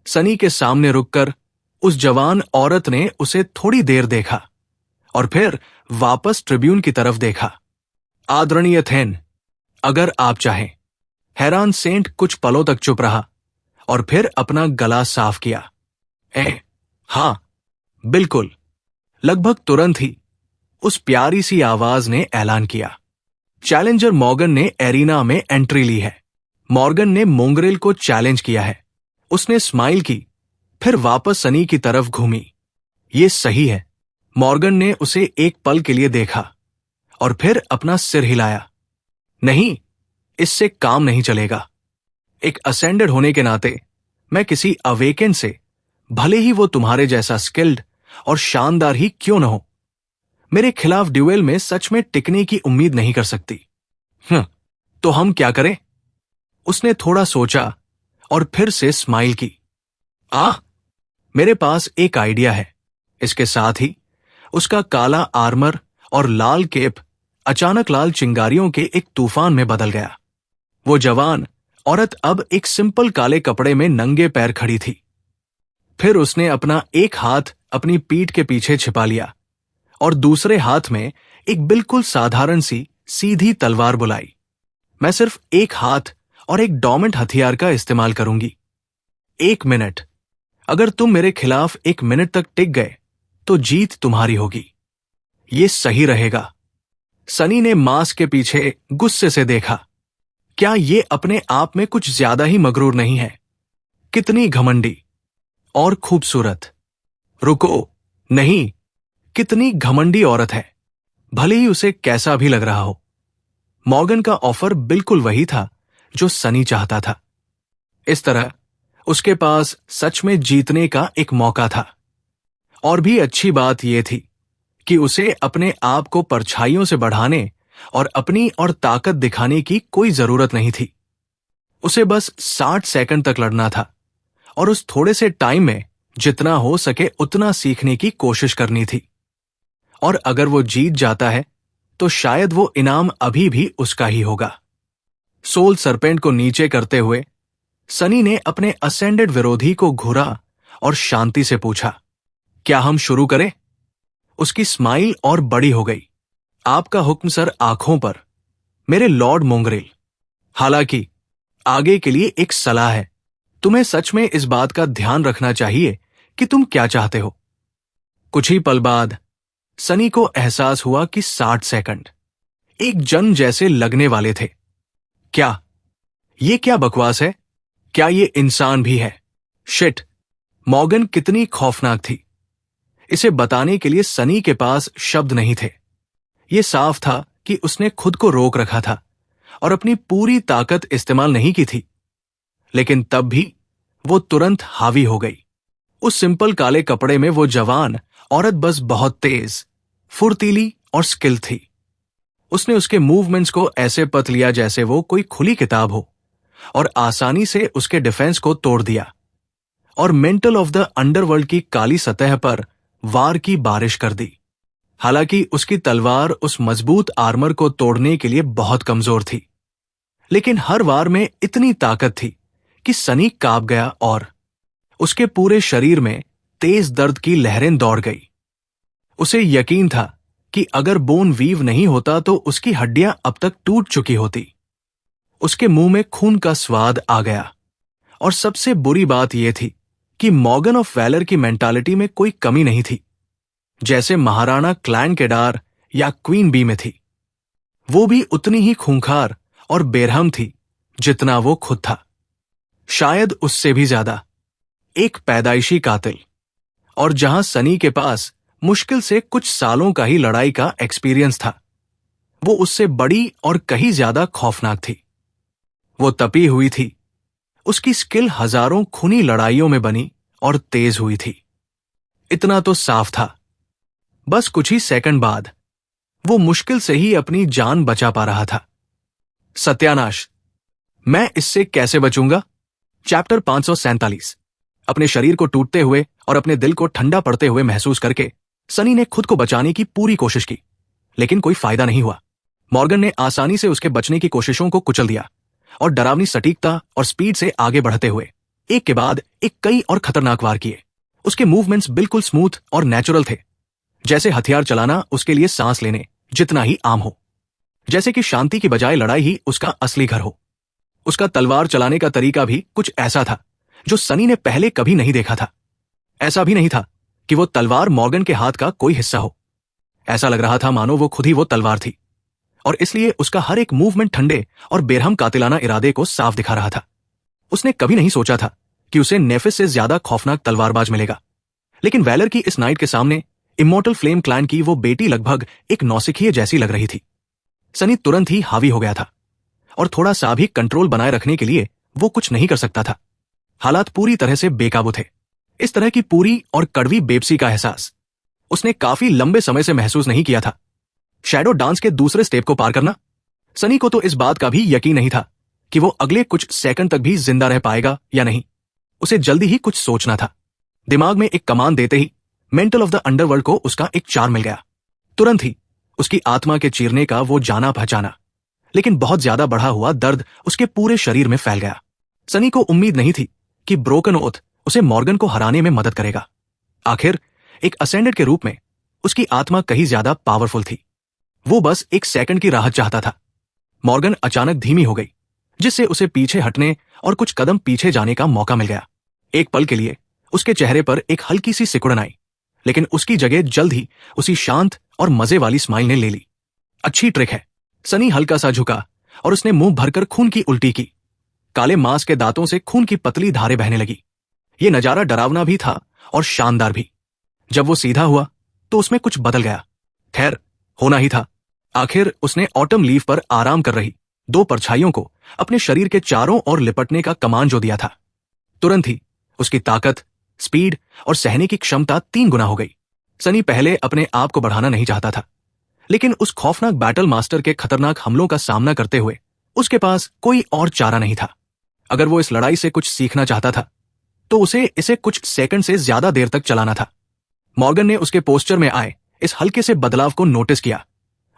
Speaker 2: सनी के सामने रुककर उस जवान औरत ने उसे थोड़ी देर देखा और फिर वापस ट्रिब्यून की तरफ देखा। आदरणीय थेन, अगर आप चाहें। हैरान सेंट कुछ पलों तक चुप रहा और फिर अपना गला साफ किया। हां, बिल्कुल। लगभग तुरंत ही उस प्यारी सी आवाज ने ऐलान किया, चैलेंजर मॉर्गन ने एरिना में एंट्री ली है। मॉर्गन ने मोंगरेल को चैलेंज किया है। उसने स्माइल की, फिर वापस सनी की तरफ घूमी। ये सही है। मॉर्गन ने उसे एक पल के लिए देखा और फिर अपना सिर हिलाया। नहीं, इससे काम नहीं चलेगा। एक असेंडेड होने के नाते मैं किसी अवेकेन से, भले ही वो तुम्हारे जैसा स्किल्ड और शानदार ही क्यों न हो, मेरे खिलाफ ड्यूएल में सच में टिकने की उम्मीद नहीं कर सकती। तो हम क्या करें? उसने थोड़ा सोचा और फिर से स्माइल की। मेरे पास एक आइडिया है। इसके साथ ही उसका काला आर्मर और लाल केप अचानक लाल चिंगारियों के एक तूफान में बदल गया। वो जवान औरत अब एक सिंपल काले कपड़े में नंगे पैर खड़ी थी। फिर उसने अपना एक हाथ अपनी पीठ के पीछे छिपा लिया और दूसरे हाथ में एक बिल्कुल साधारण सी सीधी तलवार बुलाई। मैं सिर्फ एक हाथ और एक डोमेंट हथियार का इस्तेमाल करूंगी। 1 मिनट। अगर तुम मेरे खिलाफ 1 मिनट तक टिक गए तो जीत तुम्हारी होगी। ये सही रहेगा। सनी ने मास्क के पीछे गुस्से से देखा। क्या ये अपने आप में कुछ ज्यादा ही मगरूर नहीं है? कितनी घमंडी। और खूबसूरत। रुको, नहीं, कितनी घमंडी औरत है, भले ही उसे कैसा भी लग रहा हो। मॉर्गन का ऑफर बिल्कुल वही था जो सनी चाहता था। इस तरह उसके पास सच में जीतने का एक मौका था। और भी अच्छी बात यह थी कि उसे अपने आप को परछाइयों से बढ़ाने और अपनी और ताकत दिखाने की कोई जरूरत नहीं थी। उसे बस 60 सेकंड तक लड़ना था और उस थोड़े से टाइम में जितना हो सके उतना सीखने की कोशिश करनी थी। और अगर वो जीत जाता है तो शायद वो इनाम अभी भी उसका ही होगा। सोल सरपेंट को नीचे करते हुए सनी ने अपने असेंडेड विरोधी को घूरा और शांति से पूछा, क्या हम शुरू करें? उसकी स्माइल और बड़ी हो गई। आपका हुक्म सर। आंखों पर, मेरे लॉर्ड मोंगरेल। हालांकि आगे के लिए एक सलाह है, तुम्हें सच में इस बात का ध्यान रखना चाहिए कि तुम क्या चाहते हो। कुछ ही पल बाद सनी को एहसास हुआ कि 60 सेकंड एक जन्म जैसे लगने वाले थे। क्या ये क्या बकवास है? क्या ये इंसान भी है? शिट, मॉर्गन कितनी खौफनाक थी। इसे बताने के लिए सनी के पास शब्द नहीं थे। यह साफ था कि उसने खुद को रोक रखा था और अपनी पूरी ताकत इस्तेमाल नहीं की थी। लेकिन तब भी वो तुरंत हावी हो गई। उस सिंपल काले कपड़े में वो जवान औरत बस बहुत तेज, फुर्तीली और स्किल थी। उसने उसके मूवमेंट्स को ऐसे पत लिया जैसे वो कोई खुली किताब हो और आसानी से उसके डिफेंस को तोड़ दिया और मेंटल ऑफ द अंडरवर्ल्ड की काली सतह पर वार की बारिश कर दी। हालांकि उसकी तलवार उस मजबूत आर्मर को तोड़ने के लिए बहुत कमजोर थी, लेकिन हर वार में इतनी ताकत थी कि सनी कांप गया और उसके पूरे शरीर में तेज दर्द की लहरें दौड़ गई। उसे यकीन था कि अगर बोन वीव नहीं होता तो उसकी हड्डियां अब तक टूट चुकी होती। उसके मुंह में खून का स्वाद आ गया और सबसे बुरी बात यह थी कि मॉर्गन ऑफ वैलर की मेंटालिटी में कोई कमी नहीं थी, जैसे महाराणा क्लैनकेडार या क्वीन बी में थी। वो भी उतनी ही खूंखार और बेरहम थी जितना वो खुद था, शायद उससे भी ज्यादा। एक पैदाइशी कातिल। और जहां सनी के पास मुश्किल से कुछ सालों का ही लड़ाई का एक्सपीरियंस था, वो उससे बड़ी और कहीं ज्यादा खौफनाक थी। वो तपी हुई थी। उसकी स्किल हजारों खूनी लड़ाइयों में बनी और तेज हुई थी। इतना तो साफ था। बस कुछ ही सेकंड बाद वो मुश्किल से ही अपनी जान बचा पा रहा था। सत्यानाश, मैं इससे कैसे बचूंगा? चैप्टर 547। अपने शरीर को टूटते हुए और अपने दिल को ठंडा पड़ते हुए महसूस करके सनी ने खुद को बचाने की पूरी कोशिश की, लेकिन कोई फायदा नहीं हुआ। मॉर्गन ने आसानी से उसके बचने की कोशिशों को कुचल दिया और डरावनी सटीकता और स्पीड से आगे बढ़ते हुए एक के बाद एक कई और खतरनाक वार किए। उसके मूवमेंट्स बिल्कुल स्मूथ और नेचुरल थे, जैसे हथियार चलाना उसके लिए सांस लेने जितना ही आम हो, जैसे कि शांति की बजाय लड़ाई ही उसका असली घर हो। उसका तलवार चलाने का तरीका भी कुछ ऐसा था जो सनी ने पहले कभी नहीं देखा था। ऐसा भी नहीं था कि वो तलवार मॉर्गन के हाथ का कोई हिस्सा हो। ऐसा लग रहा था मानो वो खुद ही वो तलवार थी, और इसलिए उसका हर एक मूवमेंट ठंडे और बेरहम कातिलाना इरादे को साफ दिखा रहा था। उसने कभी नहीं सोचा था कि उसे नेफिस से ज्यादा खौफनाक तलवारबाज मिलेगा, लेकिन वैलर की इस नाइट के सामने इमॉर्टल फ्लेम क्लैन की वो बेटी लगभग एक नौसिखिए जैसी लग रही थी। सनी तुरंत ही हावी हो गया था और थोड़ा सा भी कंट्रोल बनाए रखने के लिए वो कुछ नहीं कर सकता था। हालात पूरी तरह से बेकाबू थे। इस तरह की पूरी और कड़वी बेबसी का एहसास उसने काफी लंबे समय से महसूस नहीं किया था। शैडो डांस के दूसरे स्टेप को पार करना। सनी को तो इस बात का भी यकीन नहीं था कि वो अगले कुछ सेकंड तक भी जिंदा रह पाएगा या नहीं। उसे जल्दी ही कुछ सोचना था। दिमाग में एक कमांड देते ही मेंटल ऑफ द अंडरवर्ल्ड को उसका एक चार मिल गया। तुरंत ही उसकी आत्मा के चीरने का वो जाना पहचाना, लेकिन बहुत ज्यादा बढ़ा हुआ दर्द उसके पूरे शरीर में फैल गया। सनी को उम्मीद नहीं थी कि ब्रोकन ओथ उसे मॉर्गन को हराने में मदद करेगा। आखिर एक असेंडेड के रूप में उसकी आत्मा कहीं ज्यादा पावरफुल थी। वो बस एक सेकंड की राहत चाहता था। मॉर्गन अचानक धीमी हो गई, जिससे उसे पीछे हटने और कुछ कदम पीछे जाने का मौका मिल गया। एक पल के लिए उसके चेहरे पर एक हल्की सी सिकुड़न आई, लेकिन उसकी जगह जल्द ही उसी शांत और मजे वाली स्माइल ने ले ली। अच्छी ट्रिक है। सनी हल्का सा झुका और उसने मुंह भरकर खून की उल्टी की। काले मांस के दांतों से खून की पतली धारें बहने लगी। ये नजारा डरावना भी था और शानदार भी। जब वो सीधा हुआ तो उसमें कुछ बदल गया। खैर, होना ही था। आखिर उसने ऑटम लीफ पर आराम कर रही दो परछाइयों को अपने शरीर के चारों ओर लिपटने का कमांड जो दिया था, तुरंत ही उसकी ताकत, स्पीड और सहने की क्षमता 3 गुना हो गई। सनी पहले अपने आप को बढ़ाना नहीं चाहता था, लेकिन उस खौफनाक बैटल मास्टर के खतरनाक हमलों का सामना करते हुए उसके पास कोई और चारा नहीं था। अगर वो इस लड़ाई से कुछ सीखना चाहता था तो उसे इसे कुछ सेकंड से ज्यादा देर तक चलाना था। मॉर्गन ने उसके पोस्चर में आए इस हल्के से बदलाव को नोटिस किया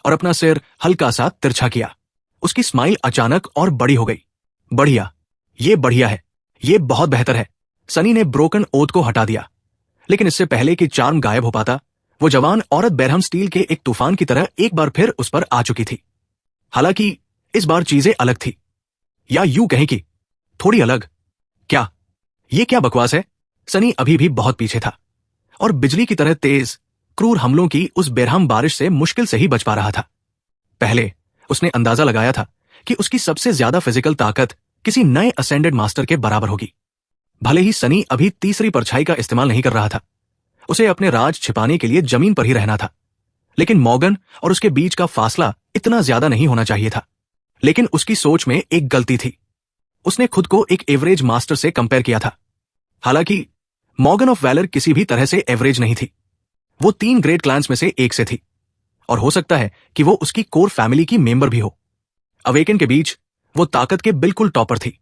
Speaker 2: और अपना सिर हल्का सा तिरछा किया। उसकी स्माइल अचानक और बड़ी हो गई। बढ़िया, ये बढ़िया है, ये बहुत बेहतर है। सनी ने ब्रोकन ओथ को हटा दिया, लेकिन इससे पहले कि चार्म गायब हो पाता, वो जवान औरत बेरहम स्टील के एक तूफान की तरह एक बार फिर उस पर आ चुकी थी। हालांकि इस बार चीजें अलग थी, या यूं कहें कि थोड़ी अलग। क्या ये क्या बकवास है? सनी अभी भी बहुत पीछे था और बिजली की तरह तेज, क्रूर हमलों की उस बेरहम बारिश से मुश्किल से ही बच पा रहा था। पहले उसने अंदाजा लगाया था कि उसकी सबसे ज्यादा फिजिकल ताकत किसी नए असेंडेड मास्टर के बराबर होगी। भले ही सनी अभी तीसरी परछाई का इस्तेमाल नहीं कर रहा था, उसे अपने राज छिपाने के लिए जमीन पर ही रहना था, लेकिन मॉर्गन और उसके बीच का फासला इतना ज्यादा नहीं होना चाहिए था। लेकिन उसकी सोच में एक गलती थी। उसने खुद को एक एवरेज मास्टर से कंपेयर किया था। हालांकि मॉर्गन ऑफ वैलर किसी भी तरह से एवरेज नहीं थी। वो 3 ग्रेट क्लैंस में से एक से थी, और हो सकता है कि वो उसकी कोर फैमिली की मेंबर भी हो। अवेकन के बीच वो ताकत के बिल्कुल टॉपर थी।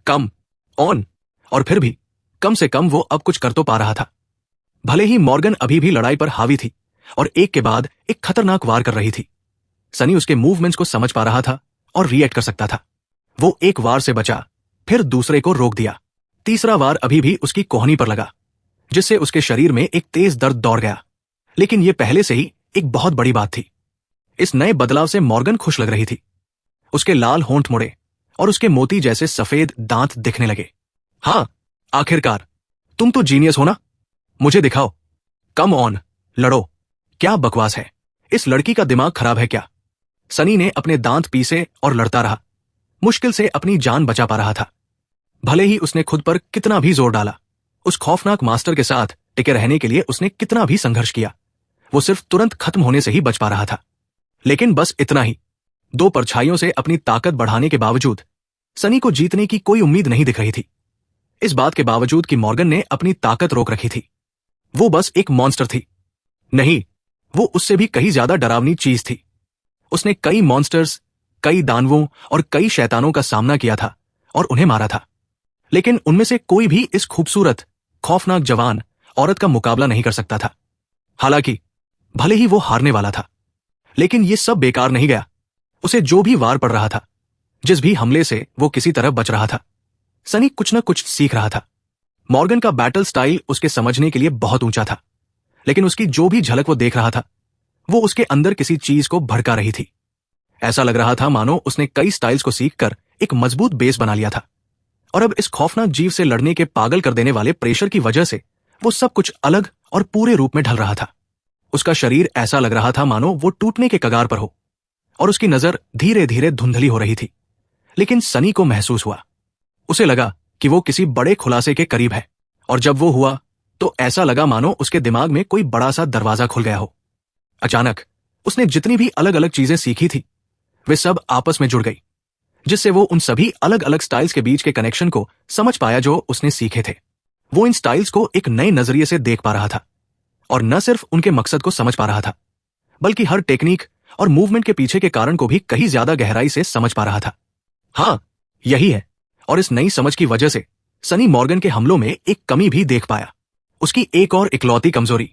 Speaker 2: कम ऑन, और फिर भी कम से कम वो अब कुछ कर तो पा रहा था। भले ही मॉर्गन अभी भी लड़ाई पर हावी थी और एक के बाद एक खतरनाक वार कर रही थी। सनी उसके मूवमेंट्स को समझ पा रहा था और रिएक्ट कर सकता था। वो एक वार से बचा, फिर दूसरे को रोक दिया। तीसरा वार अभी भी उसकी कोहनी पर लगा, जिससे उसके शरीर में एक तेज दर्द दौड़ गया। लेकिन यह पहले से ही एक बहुत बड़ी बात थी। इस नए बदलाव से मॉर्गन खुश लग रही थी। उसके लाल होंठ मुड़े और उसके मोती जैसे सफेद दांत दिखने लगे। हाँ, आखिरकार तुम तो जीनियस हो ना? मुझे दिखाओ। कम ऑन, लड़ो। क्या बकवास है? इस लड़की का दिमाग खराब है क्या? सनी ने अपने दांत पीसे और लड़ता रहा, मुश्किल से अपनी जान बचा पा रहा था। भले ही उसने खुद पर कितना भी जोर डाला, उस खौफनाक मास्टर के साथ टिके रहने के लिए उसने कितना भी संघर्ष किया, वो सिर्फ तुरंत खत्म होने से ही बच पा रहा था। लेकिन बस इतना ही। 2 परछाइयों से अपनी ताकत बढ़ाने के बावजूद सनी को जीतने की कोई उम्मीद नहीं दिख रही थी। इस बात के बावजूद कि मॉर्गन ने अपनी ताकत रोक रखी थी। वो बस एक मॉन्स्टर थी। नहीं, वो उससे भी कहीं ज्यादा डरावनी चीज थी। उसने कई मॉन्स्टर्स, कई दानवों और कई शैतानों का सामना किया था और उन्हें मारा था, लेकिन उनमें से कोई भी इस खूबसूरत, खौफनाक जवान औरत का मुकाबला नहीं कर सकता था। हालांकि भले ही वो हारने वाला था, लेकिन ये सब बेकार नहीं गया। उसे जो भी वार पड़ रहा था, जिस भी हमले से वो किसी तरह बच रहा था, सनी कुछ न कुछ सीख रहा था। मॉर्गन का बैटल स्टाइल उसके समझने के लिए बहुत ऊंचा था, लेकिन उसकी जो भी झलक वो देख रहा था, वो उसके अंदर किसी चीज को भड़का रही थी। ऐसा लग रहा था मानो उसने कई स्टाइल्स को सीखकर एक मजबूत बेस बना लिया था, और अब इस खौफनाक जीव से लड़ने के पागल कर देने वाले प्रेशर की वजह से वो सब कुछ अलग और पूरे रूप में ढल रहा था। उसका शरीर ऐसा लग रहा था मानो वो टूटने के कगार पर हो, और उसकी नजर धीरे धीरे धुंधली हो रही थी। लेकिन सनी को महसूस हुआ, उसे लगा कि वो किसी बड़े खुलासे के करीब है, और जब वो हुआ तो ऐसा लगा मानो उसके दिमाग में कोई बड़ा सा दरवाजा खुल गया हो। अचानक उसने जितनी भी अलग अलग चीजें सीखी थी, वे सब आपस में जुड़ गई, जिससे वो उन सभी अलग अलग स्टाइल्स के बीच के कनेक्शन को समझ पाया जो उसने सीखे थे। वो इन स्टाइल्स को एक नए नजरिए से देख पा रहा था, और न सिर्फ उनके मकसद को समझ पा रहा था, बल्कि हर टेक्निक और मूवमेंट के पीछे के कारण को भी कहीं ज्यादा गहराई से समझ पा रहा था। हाँ, यही है। और इस नई समझ की वजह से सनी मॉर्गन के हमलों में एक कमी भी देख पाया, उसकी एक और इकलौती कमजोरी।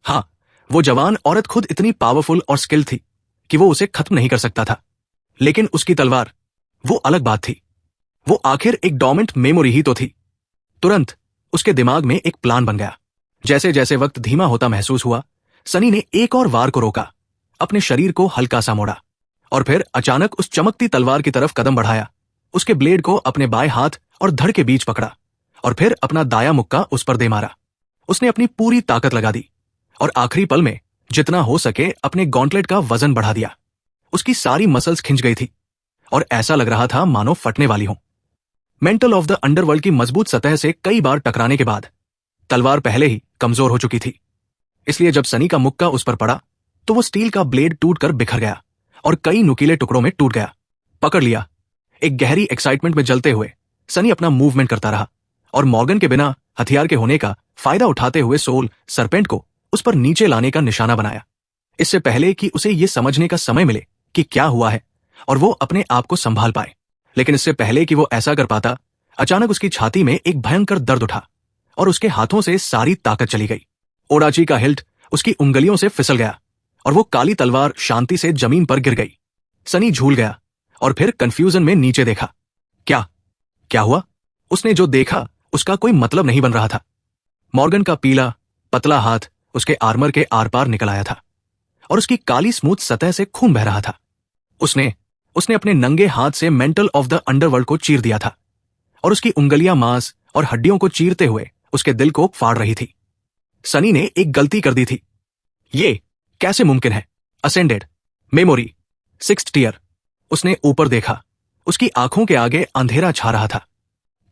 Speaker 2: हाँ, वो जवान औरत खुद इतनी पावरफुल और स्किल थी कि वो उसे खत्म नहीं कर सकता था, लेकिन उसकी तलवार, वो अलग बात थी। वो आखिर एक डोमेंट मेमोरी ही तो थी। तुरंत उसके दिमाग में एक प्लान बन गया। जैसे जैसे वक्त धीमा होता महसूस हुआ, सनी ने एक और वार को रोका, अपने शरीर को हल्का सा मोड़ा, और फिर अचानक उस चमकती तलवार की तरफ कदम बढ़ाया। उसके ब्लेड को अपने बाएं हाथ और धड़ के बीच पकड़ा, और फिर अपना दाया मुक्का उस पर दे मारा। उसने अपनी पूरी ताकत लगा दी, और आखिरी पल में जितना हो सके अपने गॉन्टलेट का वजन बढ़ा दिया। उसकी सारी मसल्स खिंच गई थी, और ऐसा लग रहा था मानो फटने वाली हो। मेंटल ऑफ द अंडरवर्ल्ड की मजबूत सतह से कई बार टकराने के बाद तलवार पहले ही कमजोर हो चुकी थी। इसलिए जब सनी का मुक्का उस पर पड़ा तो वो स्टील का ब्लेड टूटकर बिखर गया और कई नुकीले टुकड़ों में टूट गया। पकड़ लिया। एक गहरी एक्साइटमेंट में जलते हुए सनी अपना मूवमेंट करता रहा और मॉर्गन के बिना हथियार के होने का फायदा उठाते हुए सोल सरपेंट को उस पर नीचे लाने का निशाना बनाया, इससे पहले कि उसे यह समझने का समय मिले कि क्या हुआ है और वो अपने आप को संभाल पाए। लेकिन इससे पहले कि वो ऐसा कर पाता, अचानक उसकी छाती में एक भयंकर दर्द उठा और उसके हाथों से सारी ताकत चली गई। ओडाची का हिल्ट उसकी उंगलियों से फिसल गया और वो काली तलवार शांति से जमीन पर गिर गई। सनी झूल गया और फिर कंफ्यूजन में नीचे देखा। क्या क्या हुआ? उसने जो देखा उसका कोई मतलब नहीं बन रहा था। मॉर्गन का पीला पतला हाथ उसके आर्मर के आर पार निकल आया था और उसकी काली स्मूथ सतह से खून बह रहा था। उसने अपने नंगे हाथ से मेंटल ऑफ द अंडरवर्ल्ड को चीर दिया था और उसकी उंगलियां मांस और हड्डियों को चीरते हुए उसके दिल को फाड़ रही थी। सनी ने एक गलती कर दी थी। ये कैसे मुमकिन है? Ascended memory 6th tier. उसने ऊपर देखा। उसकी आंखों के आगे अंधेरा छा रहा था।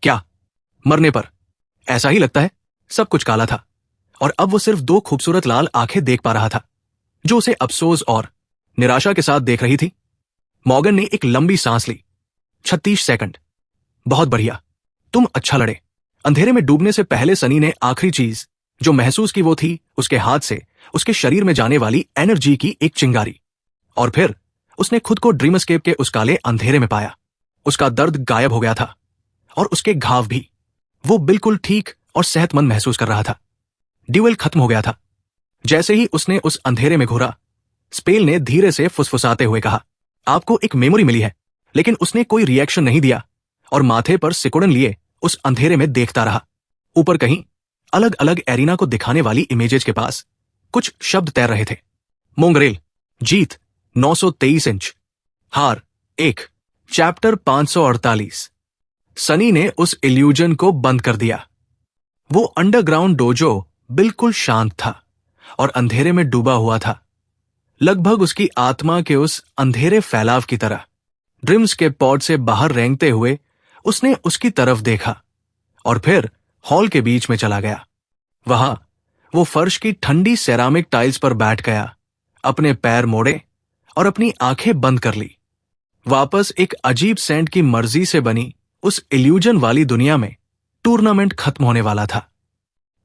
Speaker 2: क्या मरने पर ऐसा ही लगता है? सब कुछ काला था और अब वो सिर्फ 2 खूबसूरत लाल आंखें देख पा रहा था जो उसे अफसोस और निराशा के साथ देख रही थी। मॉर्गन ने एक लंबी सांस ली। 36 सेकंड। बहुत बढ़िया, तुम अच्छा लड़े। अंधेरे में डूबने से पहले सनी ने आखिरी चीज जो महसूस की वो थी उसके हाथ से उसके शरीर में जाने वाली एनर्जी की एक चिंगारी। और फिर उसने खुद को ड्रीम एस्केप के उस काले अंधेरे में पाया। उसका दर्द गायब हो गया था और उसके घाव भी। वो बिल्कुल ठीक और सेहतमंद महसूस कर रहा था। ड्यूएल खत्म हो गया था। जैसे ही उसने उस अंधेरे में घूरा, स्पेल ने धीरे से फुसफुसाते हुए कहा, आपको एक मेमोरी मिली है। लेकिन उसने कोई रिएक्शन नहीं दिया और माथे पर सिकुड़न लिए उस अंधेरे में देखता रहा। ऊपर कहीं अलग अलग एरिना को दिखाने वाली इमेजेस के पास कुछ शब्द तैर रहे थे। मोंगरेल जीत 923 इंच। हार 1। चैप्टर 548। सनी ने उस इल्यूजन को बंद कर दिया। वो अंडरग्राउंड डोजो बिल्कुल शांत था और अंधेरे में डूबा हुआ था, लगभग उसकी आत्मा के उस अंधेरे फैलाव की तरह। ड्रीम्स के पॉड से बाहर रेंगते हुए उसने उसकी तरफ देखा और फिर हॉल के बीच में चला गया। वहां वो फर्श की ठंडी सेरामिक टाइल्स पर बैठ गया, अपने पैर मोड़े और अपनी आंखें बंद कर ली। वापस एक अजीब सेंट की मर्जी से बनी उस इल्यूजन वाली दुनिया में टूर्नामेंट खत्म होने वाला था।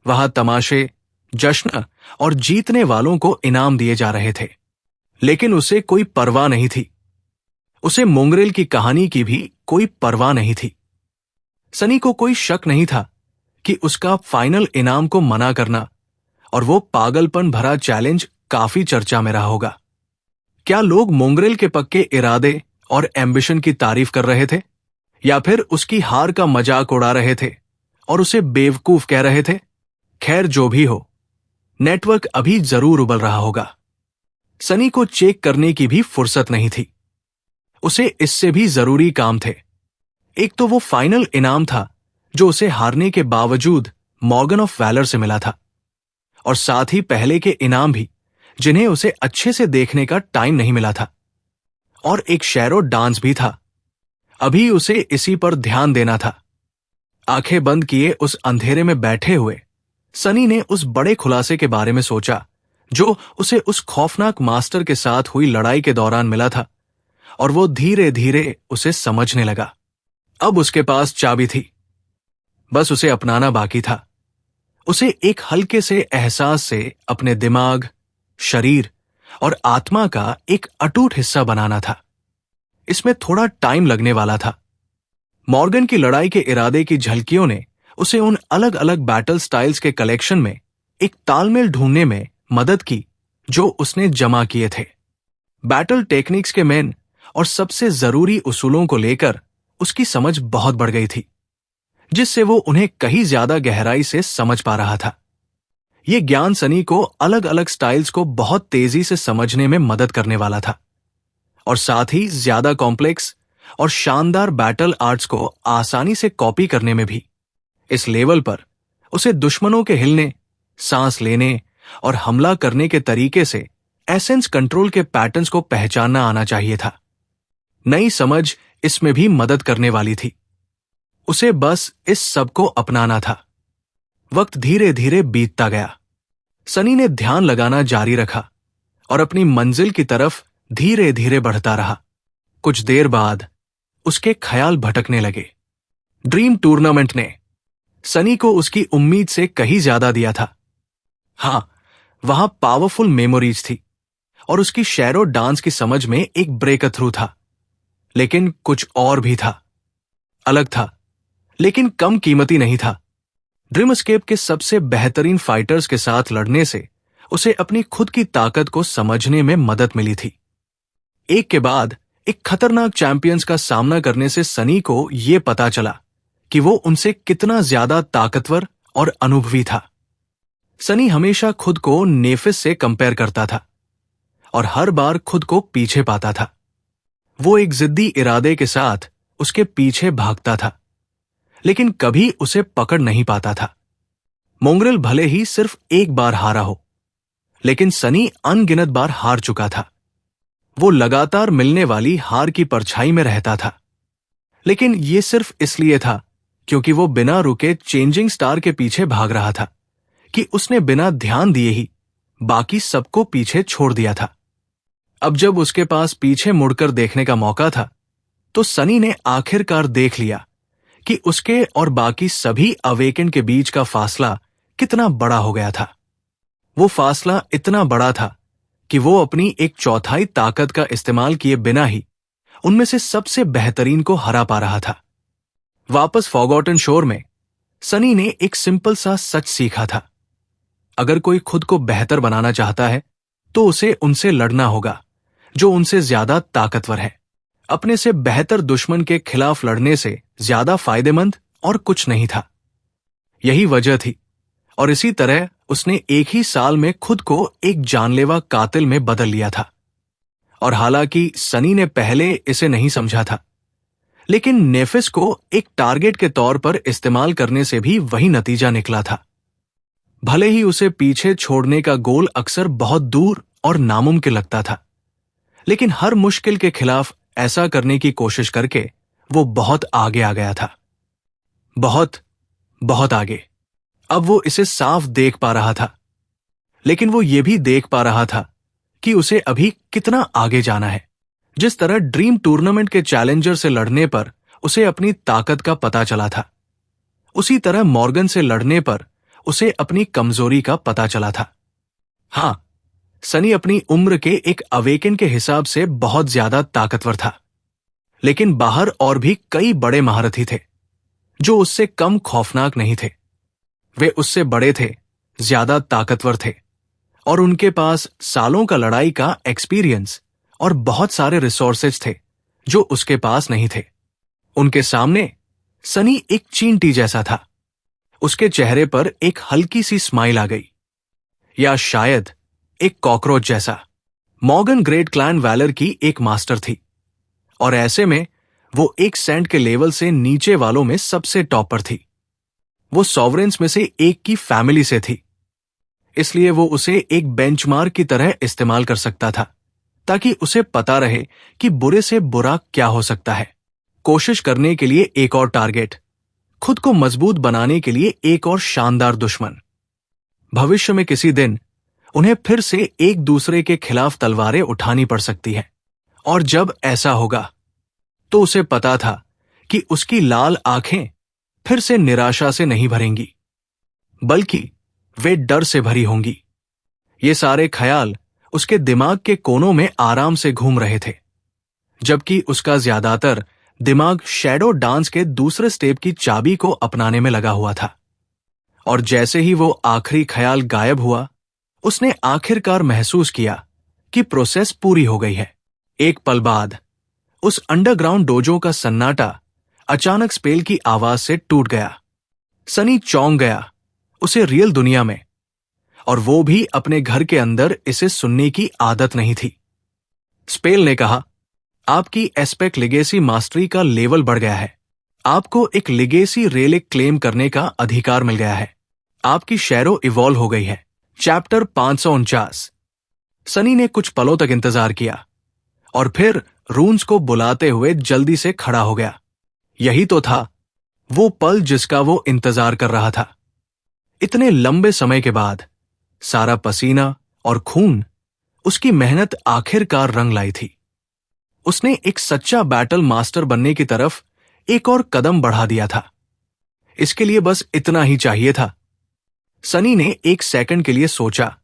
Speaker 2: वहां तमाशे, जश्न और जीतने वालों को इनाम दिए जा रहे थे, लेकिन उसे कोई परवाह नहीं थी। उसे मोंगरेल की कहानी की भी कोई परवाह नहीं थी। सनी को कोई शक नहीं था कि उसका फाइनल इनाम को मना करना और वो पागलपन भरा चैलेंज काफी चर्चा में रहा होगा। क्या लोग मोंगरेल के पक्के इरादे और एम्बिशन की तारीफ कर रहे थे या फिर उसकी हार का मजाक उड़ा रहे थे और उसे बेवकूफ कह रहे थे? खैर, जो भी हो, नेटवर्क अभी जरूर उबल रहा होगा। सनी को चेक करने की भी फुर्सत नहीं थी। उसे इससे भी जरूरी काम थे। एक तो वो फाइनल इनाम था जो उसे हारने के बावजूद मॉर्गन ऑफ वैलर से मिला था, और साथ ही पहले के इनाम भी जिन्हें उसे अच्छे से देखने का टाइम नहीं मिला था, और एक शैरो डांस भी था। अभी उसे इसी पर ध्यान देना था। आंखें बंद किए उस अंधेरे में बैठे हुए सनी ने उस बड़े खुलासे के बारे में सोचा जो उसे उस खौफनाक मास्टर के साथ हुई लड़ाई के दौरान मिला था, और वो धीरे धीरे उसे समझने लगा। अब उसके पास चाबी थी, बस उसे अपनाना बाकी था। उसे एक हल्के से एहसास से अपने दिमाग, शरीर और आत्मा का एक अटूट हिस्सा बनाना था। इसमें थोड़ा टाइम लगने वाला था। मॉर्गन की लड़ाई के इरादे की झलकियों ने उसे उन अलग अलग बैटल स्टाइल्स के कलेक्शन में एक तालमेल ढूंढने में मदद की जो उसने जमा किए थे। बैटल टेक्निक्स के मेन और सबसे जरूरी उसूलों को लेकर उसकी समझ बहुत बढ़ गई थी, जिससे वो उन्हें कहीं ज्यादा गहराई से समझ पा रहा था। यह ज्ञान सनी को अलग अलग स्टाइल्स को बहुत तेजी से समझने में मदद करने वाला था, और साथ ही ज्यादा कॉम्प्लेक्स और शानदार बैटल आर्ट्स को आसानी से कॉपी करने में भी। इस लेवल पर उसे दुश्मनों के हिलने, सांस लेने और हमला करने के तरीके से एसेंस कंट्रोल के पैटर्न्स को पहचानना आना चाहिए था। नई समझ इसमें भी मदद करने वाली थी। उसे बस इस सब को अपनाना था। वक्त धीरे धीरे बीतता गया। सनी ने ध्यान लगाना जारी रखा और अपनी मंजिल की तरफ धीरे धीरे बढ़ता रहा। कुछ देर बाद उसके ख्याल भटकने लगे। ड्रीम टूर्नामेंट ने सनी को उसकी उम्मीद से कहीं ज्यादा दिया था। हां, वहां पावरफुल मेमोरीज थी और उसकी शैरो डांस की समझ में एक ब्रेक थ्रू था। लेकिन कुछ और भी था। अलग था, लेकिन कम कीमती नहीं था। ड्रीम एस्केप के सबसे बेहतरीन फाइटर्स के साथ लड़ने से उसे अपनी खुद की ताकत को समझने में मदद मिली थी। एक के बाद एक खतरनाक चैंपियंस का सामना करने से सनी को यह पता चला कि वो उनसे कितना ज्यादा ताकतवर और अनुभवी था। सनी हमेशा खुद को नेफिस से कंपेयर करता था और हर बार खुद को पीछे पाता था। वो एक जिद्दी इरादे के साथ उसके पीछे भागता था, लेकिन कभी उसे पकड़ नहीं पाता था। मोंगरेल भले ही सिर्फ एक बार हारा हो, लेकिन सनी अनगिनत बार हार चुका था। वो लगातार मिलने वाली हार की परछाई में रहता था, लेकिन यह सिर्फ इसलिए था क्योंकि वो बिना रुके चेंजिंग स्टार के पीछे भाग रहा था कि उसने बिना ध्यान दिए ही बाकी सबको पीछे छोड़ दिया था। अब जब उसके पास पीछे मुड़कर देखने का मौका था, तो सनी ने आखिरकार देख लिया कि उसके और बाकी सभी अवेकन के बीच का फासला कितना बड़ा हो गया था। वो फासला इतना बड़ा था कि वो अपनी एक चौथाई ताकत का इस्तेमाल किए बिना ही उनमें से सबसे बेहतरीन को हरा पा रहा था। वापस फॉरगॉटन शोर में सनी ने एक सिंपल सा सच सीखा था। अगर कोई खुद को बेहतर बनाना चाहता है, तो उसे उनसे लड़ना होगा जो उनसे ज्यादा ताकतवर है। अपने से बेहतर दुश्मन के खिलाफ लड़ने से ज्यादा फायदेमंद और कुछ नहीं था। यही वजह थी, और इसी तरह उसने एक ही साल में खुद को एक जानलेवा कातिल में बदल लिया था। और हालांकि सनी ने पहले इसे नहीं समझा था, लेकिन नेफिस को एक टारगेट के तौर पर इस्तेमाल करने से भी वही नतीजा निकला था। भले ही उसे पीछे छोड़ने का गोल अक्सर बहुत दूर और नामुमकिन लगता था, लेकिन हर मुश्किल के खिलाफ ऐसा करने की कोशिश करके वो बहुत आगे आ गया था। बहुत बहुत आगे। अब वो इसे साफ देख पा रहा था, लेकिन वो ये भी देख पा रहा था कि उसे अभी कितना आगे जाना है। जिस तरह ड्रीम टूर्नामेंट के चैलेंजर से लड़ने पर उसे अपनी ताकत का पता चला था, उसी तरह मॉर्गन से लड़ने पर उसे अपनी कमजोरी का पता चला था। हां, सनी अपनी उम्र के एक अवेकन के हिसाब से बहुत ज्यादा ताकतवर था, लेकिन बाहर और भी कई बड़े महारथी थे जो उससे कम खौफनाक नहीं थे। वे उससे बड़े थे, ज्यादा ताकतवर थे, और उनके पास सालों का लड़ाई का एक्सपीरियंस और बहुत सारे रिसोर्सेज थे जो उसके पास नहीं थे। उनके सामने सनी एक चींटी जैसा था। उसके चेहरे पर एक हल्की सी स्माइल आ गई, या शायद एक कॉकरोच जैसा। मॉर्गन ग्रेट क्लैन वैलर की एक मास्टर थी, और ऐसे में वो एक सेंट के लेवल से नीचे वालों में सबसे टॉपर थी। वो सॉवरेन्स में से एक की फैमिली से थी, इसलिए वो उसे एक बेंचमार्क की तरह इस्तेमाल कर सकता था, ताकि उसे पता रहे कि बुरे से बुरा क्या हो सकता है। कोशिश करने के लिए एक और टारगेट, खुद को मजबूत बनाने के लिए एक और शानदार दुश्मन। भविष्य में किसी दिन उन्हें फिर से एक दूसरे के खिलाफ तलवारें उठानी पड़ सकती है, और जब ऐसा होगा तो उसे पता था कि उसकी लाल आंखें फिर से निराशा से नहीं भरेंगी, बल्कि वे डर से भरी होंगी। ये सारे ख्याल उसके दिमाग के कोनों में आराम से घूम रहे थे, जबकि उसका ज्यादातर दिमाग शैडो डांस के दूसरे स्टेप की चाबी को अपनाने में लगा हुआ था। और जैसे ही वो आखिरी ख्याल गायब हुआ, उसने आखिरकार महसूस किया कि प्रोसेस पूरी हो गई है। एक पल बाद उस अंडरग्राउंड डोजो का सन्नाटा अचानक स्पेल की आवाज से टूट गया। सनी चौंक गया, उसे रियल दुनिया में, और वो भी अपने घर के अंदर इसे सुनने की आदत नहीं थी। स्पेल ने कहा, आपकी एस्पेक्ट लिगेसी मास्टरी का लेवल बढ़ गया है। आपको एक लिगेसी रेलिक क्लेम करने का अधिकार मिल गया है। आपकी शैरो इवॉल्व हो गई है। चैप्टर 549। सनी ने कुछ पलों तक इंतजार किया और फिर रून्स को बुलाते हुए जल्दी से खड़ा हो गया। यही तो था, वो पल जिसका वो इंतजार कर रहा था। इतने लंबे समय के बाद सारा पसीना और खून, उसकी मेहनत आखिरकार रंग लाई थी। उसने एक सच्चा बैटल मास्टर बनने की तरफ एक और कदम बढ़ा दिया था। इसके लिए बस इतना ही चाहिए था। सनी ने एक सेकंड के लिए सोचा,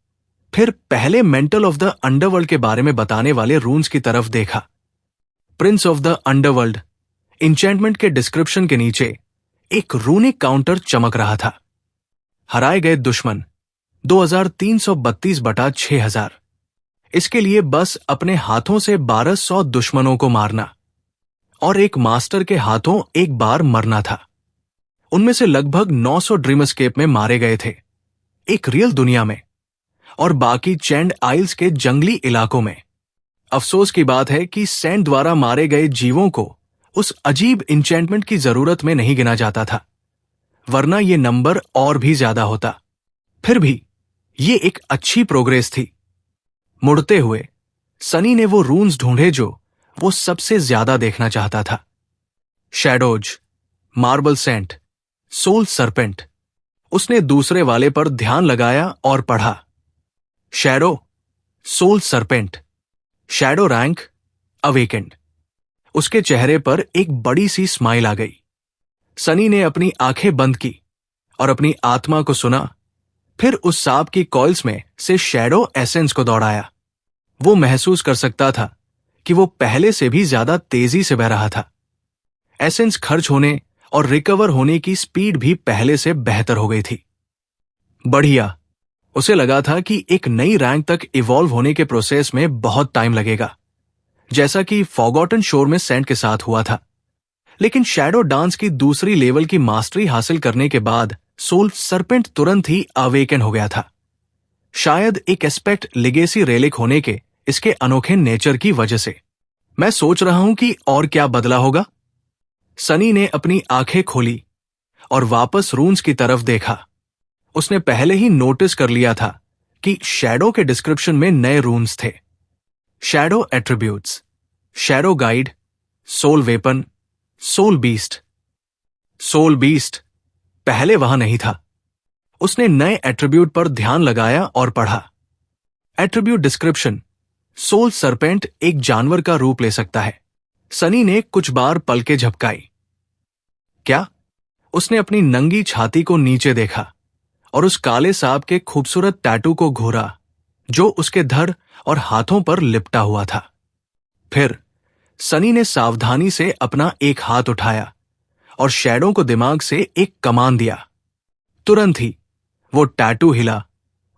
Speaker 2: फिर पहले मेंटल ऑफ द अंडरवर्ल्ड के बारे में बताने वाले रून्स की तरफ देखा। Prince of the underworld enchantment के डिस्क्रिप्शन के नीचे एक रूनिक काउंटर चमक रहा था। हराए गए दुश्मन 2332 बटा 6000। इसके लिए बस अपने हाथों से 1200 दुश्मनों को मारना और एक मास्टर के हाथों एक बार मरना था। उनमें से लगभग 900 ड्रीम एस्केप में मारे गए थे, एक रियल दुनिया में, और बाकी चैंड आइल्स के जंगली इलाकों में। अफसोस की बात है कि सैंड द्वारा मारे गए जीवों को उस अजीब इंचेंटमेंट की जरूरत में नहीं गिना जाता था, वरना ये नंबर और भी ज्यादा होता। फिर भी ये एक अच्छी प्रोग्रेस थी। मुड़ते हुए सनी ने वो रून्स ढूंढे जो वो सबसे ज्यादा देखना चाहता था। Shadows, marble saint, soul serpent. उसने दूसरे वाले पर ध्यान लगाया और पढ़ा। Shadow, soul serpent, shadow rank, awakened. उसके चेहरे पर एक बड़ी सी स्माइल आ गई। सनी ने अपनी आंखें बंद की और अपनी आत्मा को सुना, फिर उस सांप की कॉइल्स में से शैडो एसेंस को दौड़ाया। वो महसूस कर सकता था कि वो पहले से भी ज्यादा तेजी से बह रहा था। एसेंस खर्च होने और रिकवर होने की स्पीड भी पहले से बेहतर हो गई थी। बढ़िया। उसे लगा था कि एक नई रैंक तक इवॉल्व होने के प्रोसेस में बहुत टाइम लगेगा, जैसा कि फॉरगॉटन शोर में सेंट के साथ हुआ था। लेकिन शैडो डांस की दूसरी लेवल की मास्टरी हासिल करने के बाद सोल सरपेंट तुरंत ही अवेकन हो गया था। शायद एक एस्पेक्ट लिगेसी रेलिक होने के इसके अनोखे नेचर की वजह से। मैं सोच रहा हूं कि और क्या बदला होगा। सनी ने अपनी आंखें खोली और वापस रून्स की तरफ देखा। उसने पहले ही नोटिस कर लिया था कि शैडो के डिस्क्रिप्शन में नए रून्स थे। Shadow attributes, shadow guide, soul weapon, soul beast. Soul beast पहले वहां नहीं था। उसने नए एट्रीब्यूट पर ध्यान लगाया और पढ़ा। एट्रीब्यूट डिस्क्रिप्शन, सोल सरपेंट एक जानवर का रूप ले सकता है। सनी ने कुछ बार पलकें झपकाई। क्या? उसने अपनी नंगी छाती को नीचे देखा और उस काले सांप के खूबसूरत टैटू को घूरा जो उसके धड़ और हाथों पर लिपटा हुआ था। फिर सनी ने सावधानी से अपना एक हाथ उठाया और शैडो को दिमाग से एक कमान दिया। तुरंत ही वो टैटू हिला,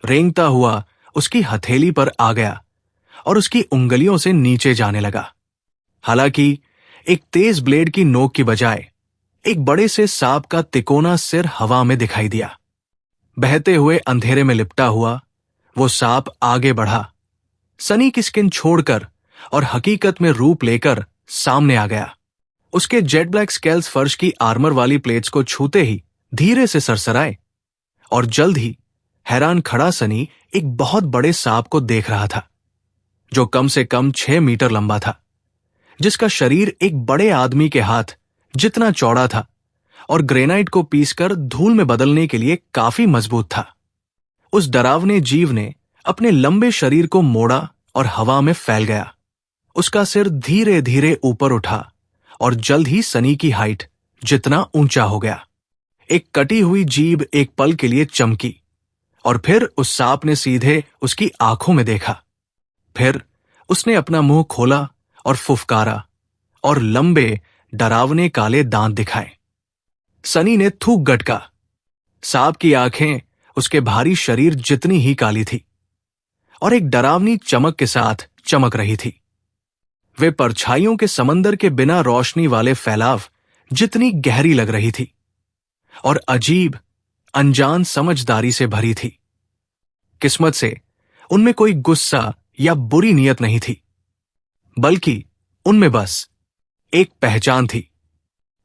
Speaker 2: रेंगता हुआ उसकी हथेली पर आ गया और उसकी उंगलियों से नीचे जाने लगा। हालांकि एक तेज ब्लेड की नोक की बजाय एक बड़े से सांप का तिकोना सिर हवा में दिखाई दिया। बहते हुए अंधेरे में लिपटा हुआ वो सांप आगे बढ़ा, सनी की स्किन छोड़कर और हकीकत में रूप लेकर सामने आ गया। उसके जेट ब्लैक स्केल्स फर्श की आर्मर वाली प्लेट्स को छूते ही धीरे से सरसराए और जल्द ही हैरान खड़ा सनी एक बहुत बड़े सांप को देख रहा था जो कम से कम 6 मीटर लंबा था, जिसका शरीर एक बड़े आदमी के हाथ जितना चौड़ा था और ग्रेनाइट को पीसकर धूल में बदलने के लिए काफी मजबूत था। उस डरावने जीव ने अपने लंबे शरीर को मोड़ा और हवा में फैल गया। उसका सिर धीरे धीरे ऊपर उठा और जल्द ही सनी की हाइट जितना ऊंचा हो गया। एक कटी हुई जीभ एक पल के लिए चमकी और फिर उस सांप ने सीधे उसकी आंखों में देखा। फिर उसने अपना मुंह खोला और फुफकारा और लंबे डरावने काले दांत दिखाए। सनी ने थूक गटका। सांप की आंखें उसके भारी शरीर जितनी ही काली थी और एक डरावनी चमक के साथ चमक रही थी। वे परछाइयों के समंदर के बिना रोशनी वाले फैलाव जितनी गहरी लग रही थी और अजीब अनजान समझदारी से भरी थी। किस्मत से उनमें कोई गुस्सा या बुरी नीयत नहीं थी, बल्कि उनमें बस एक पहचान थी।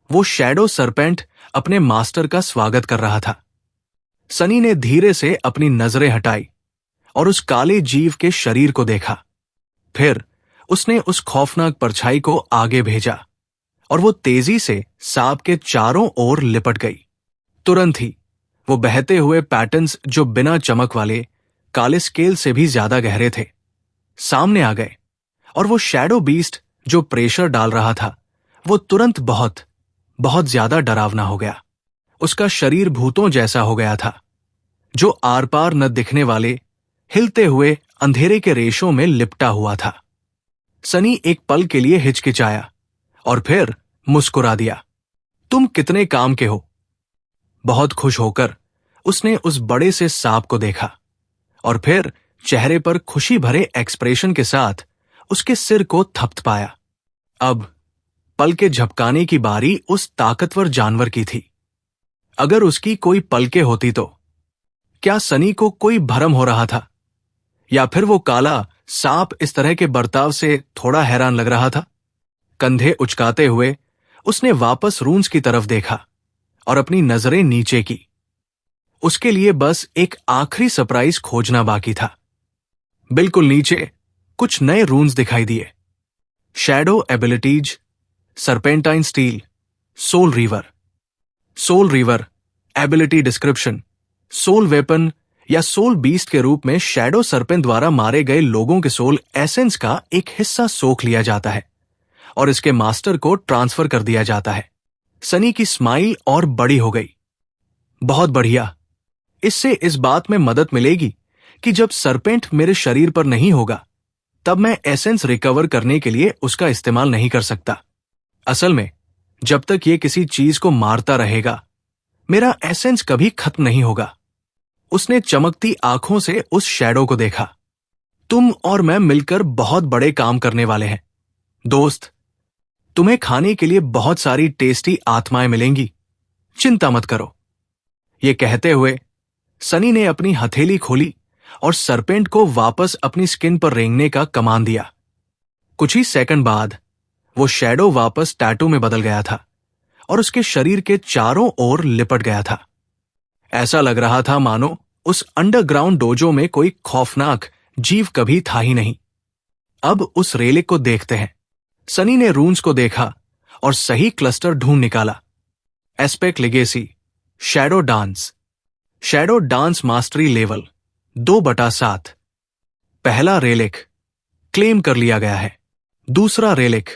Speaker 2: वो शैडो सरपेंट अपने मास्टर का स्वागत कर रहा था। सनी ने धीरे से अपनी नजरें हटाई और उस काले जीव के शरीर को देखा। फिर उसने उस खौफनाक परछाई को आगे भेजा और वो तेजी से सांप के चारों ओर लिपट गई। तुरंत ही वो बहते हुए पैटर्न्स, जो बिना चमक वाले काले स्केल से भी ज्यादा गहरे थे, सामने आ गए। और वो शैडो बीस्ट जो प्रेशर डाल रहा था, वो तुरंत बहुत बहुत ज्यादा डरावना हो गया। उसका शरीर भूतों जैसा हो गया था, जो आर पार न दिखने वाले हिलते हुए अंधेरे के रेशों में लिपटा हुआ था। सनी एक पल के लिए हिचकिचाया और फिर मुस्कुरा दिया। तुम कितने काम के हो? बहुत खुश होकर उसने उस बड़े से सांप को देखा और फिर चेहरे पर खुशी भरे एक्सप्रेशन के साथ उसके सिर को थपथपाया। अब पल के झपकाने की बारी उस ताकतवर जानवर की थी। अगर उसकी कोई पलकें होती तो क्या सनी को कोई भ्रम हो रहा था, या फिर वो काला सांप इस तरह के बर्ताव से थोड़ा हैरान लग रहा था? कंधे उचकाते हुए उसने वापस रून्स की तरफ देखा और अपनी नजरें नीचे की। उसके लिए बस एक आखिरी सरप्राइज खोजना बाकी था। बिल्कुल नीचे कुछ नए रून्स दिखाई दिए। Shadow abilities, serpentine steel, soul river. Soul river ability description: soul weapon या सोल बीस्ट के रूप में शैडो सरपेंट द्वारा मारे गए लोगों के सोल एसेंस का एक हिस्सा सोख लिया जाता है और इसके मास्टर को ट्रांसफर कर दिया जाता है। सनी की स्माइल और बड़ी हो गई। बहुत बढ़िया। इससे इस बात में मदद मिलेगी कि जब सरपेंट मेरे शरीर पर नहीं होगा, तब मैं एसेंस रिकवर करने के लिए उसका इस्तेमाल नहीं कर सकता। असल में जब तक ये किसी चीज को मारता रहेगा, मेरा एसेंस कभी खत्म नहीं होगा। उसने चमकती आंखों से उस शैडो को देखा। तुम और मैं मिलकर बहुत बड़े काम करने वाले हैं दोस्त। तुम्हें खाने के लिए बहुत सारी टेस्टी आत्माएं मिलेंगी, चिंता मत करो। ये कहते हुए सनी ने अपनी हथेली खोली और सरपेंट को वापस अपनी स्किन पर रेंगने का कमांड दिया। कुछ ही सेकंड बाद वो शैडो वापस टैटू में बदल गया था और उसके शरीर के चारों ओर लिपट गया था। ऐसा लग रहा था मानो उस अंडरग्राउंड डोजो में कोई खौफनाक जीव कभी था ही नहीं। अब उस रेलिक को देखते हैं। सनी ने रून्स को देखा और सही क्लस्टर ढूंढ निकाला। Aspect legacy, shadow dance. Shadow dance mastery level 2/7। पहला रेलिक क्लेम कर लिया गया है। दूसरा रेलिक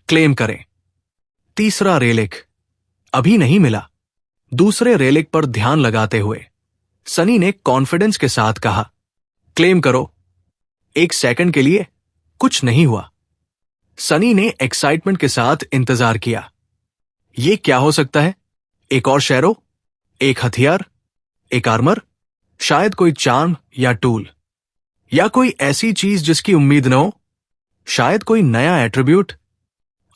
Speaker 2: क्लेम करें। तीसरा रेलिक अभी नहीं मिला। दूसरे रेलिक पर ध्यान लगाते हुए सनी ने कॉन्फिडेंस के साथ कहा, क्लेम करो। 1 सेकंड के लिए कुछ नहीं हुआ। सनी ने एक्साइटमेंट के साथ इंतजार किया। यह क्या हो सकता है? एक और शैरो? एक हथियार? एक आर्मर? शायद कोई चार्म या टूल, या कोई ऐसी चीज जिसकी उम्मीद न हो। शायद कोई नया एट्रीब्यूट।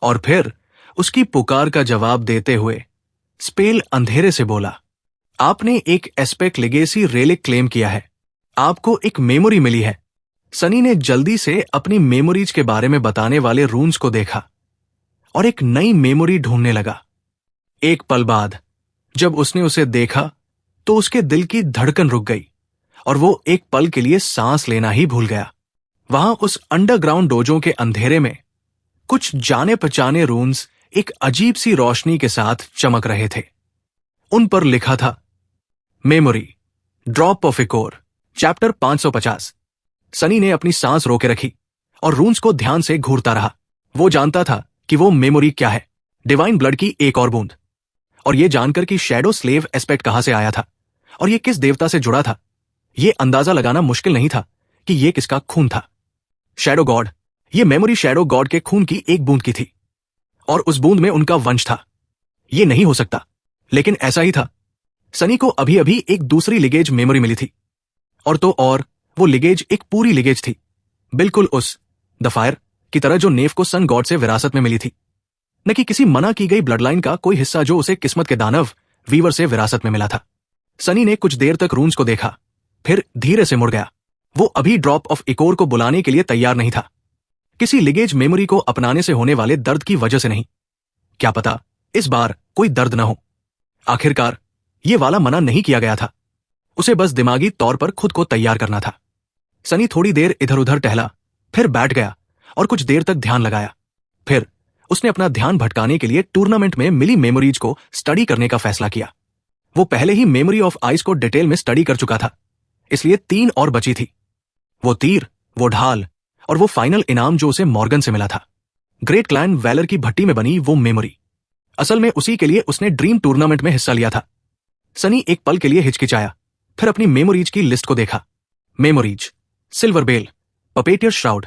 Speaker 2: और फिर उसकी पुकार का जवाब देते हुए स्पेल अंधेरे से बोला, आपने एक एस्पेक्ट लेगेसी रेलिक क्लेम किया है। आपको एक मेमोरी मिली है। सनी ने जल्दी से अपनी मेमोरीज के बारे में बताने वाले रून्स को देखा और एक नई मेमोरी ढूंढने लगा। एक पल बाद जब उसने उसे देखा तो उसके दिल की धड़कन रुक गई और वो एक पल के लिए सांस लेना ही भूल गया। वहां उस अंडरग्राउंड डोजो के अंधेरे में कुछ जाने पहचाने रून्स एक अजीब सी रोशनी के साथ चमक रहे थे। उन पर लिखा था, memory, drop of ichor, chapter 550। Sunny ने अपनी सांस रोके रखी और रून्स को ध्यान से घूरता रहा। वो जानता था कि वो मेमोरी क्या है। डिवाइन ब्लड की एक और बूंद। और ये जानकर कि शैडो स्लेव एस्पेक्ट कहां से आया था और ये किस देवता से जुड़ा था, ये अंदाजा लगाना मुश्किल नहीं था कि ये किसका खून था। Shadow God. ये मेमोरी शैडो गॉड के खून की एक बूंद की थी और उस बूंद में उनका वंश था। ये नहीं हो सकता, लेकिन ऐसा ही था। सनी को अभी अभी एक दूसरी लिगेज मेमोरी मिली थी, और तो और वो लिगेज एक पूरी लिगेज थी, बिल्कुल उस द फायर की तरह जो नेफ को सन गॉड से विरासत में मिली थी, न कि किसी मना की गई ब्लडलाइन का कोई हिस्सा जो उसे किस्मत के दानव वीवर से विरासत में मिला था। सनी ने कुछ देर तक रून्स को देखा, फिर धीरे से मुड़ गया। वो अभी ड्रॉप ऑफ इकोर को बुलाने के लिए तैयार नहीं था, किसी लिगेज मेमोरी को अपनाने से होने वाले दर्द की वजह से नहीं। क्या पता इस बार कोई दर्द न हो। आखिरकार ये वाला मना नहीं किया गया था, उसे बस दिमागी तौर पर खुद को तैयार करना था। सनी थोड़ी देर इधर उधर टहला, फिर बैठ गया और कुछ देर तक ध्यान लगाया। फिर उसने अपना ध्यान भटकाने के लिए टूर्नामेंट में मिली मेमोरीज को स्टडी करने का फैसला किया। वो पहले ही मेमोरी ऑफ आइस को डिटेल में स्टडी कर चुका था, इसलिए 3 और बची थी। वो तीर, वो ढाल और वो फाइनल इनाम जो उसे मॉर्गन से मिला था। ग्रेट क्लैन वैलर की भट्टी में बनी वो मेमोरी, असल में उसी के लिए उसने ड्रीम टूर्नामेंट में हिस्सा लिया था। सनी एक पल के लिए हिचकिचाया, फिर अपनी मेमोरीज की लिस्ट को देखा। Memories: silver bell, puppeteer shroud,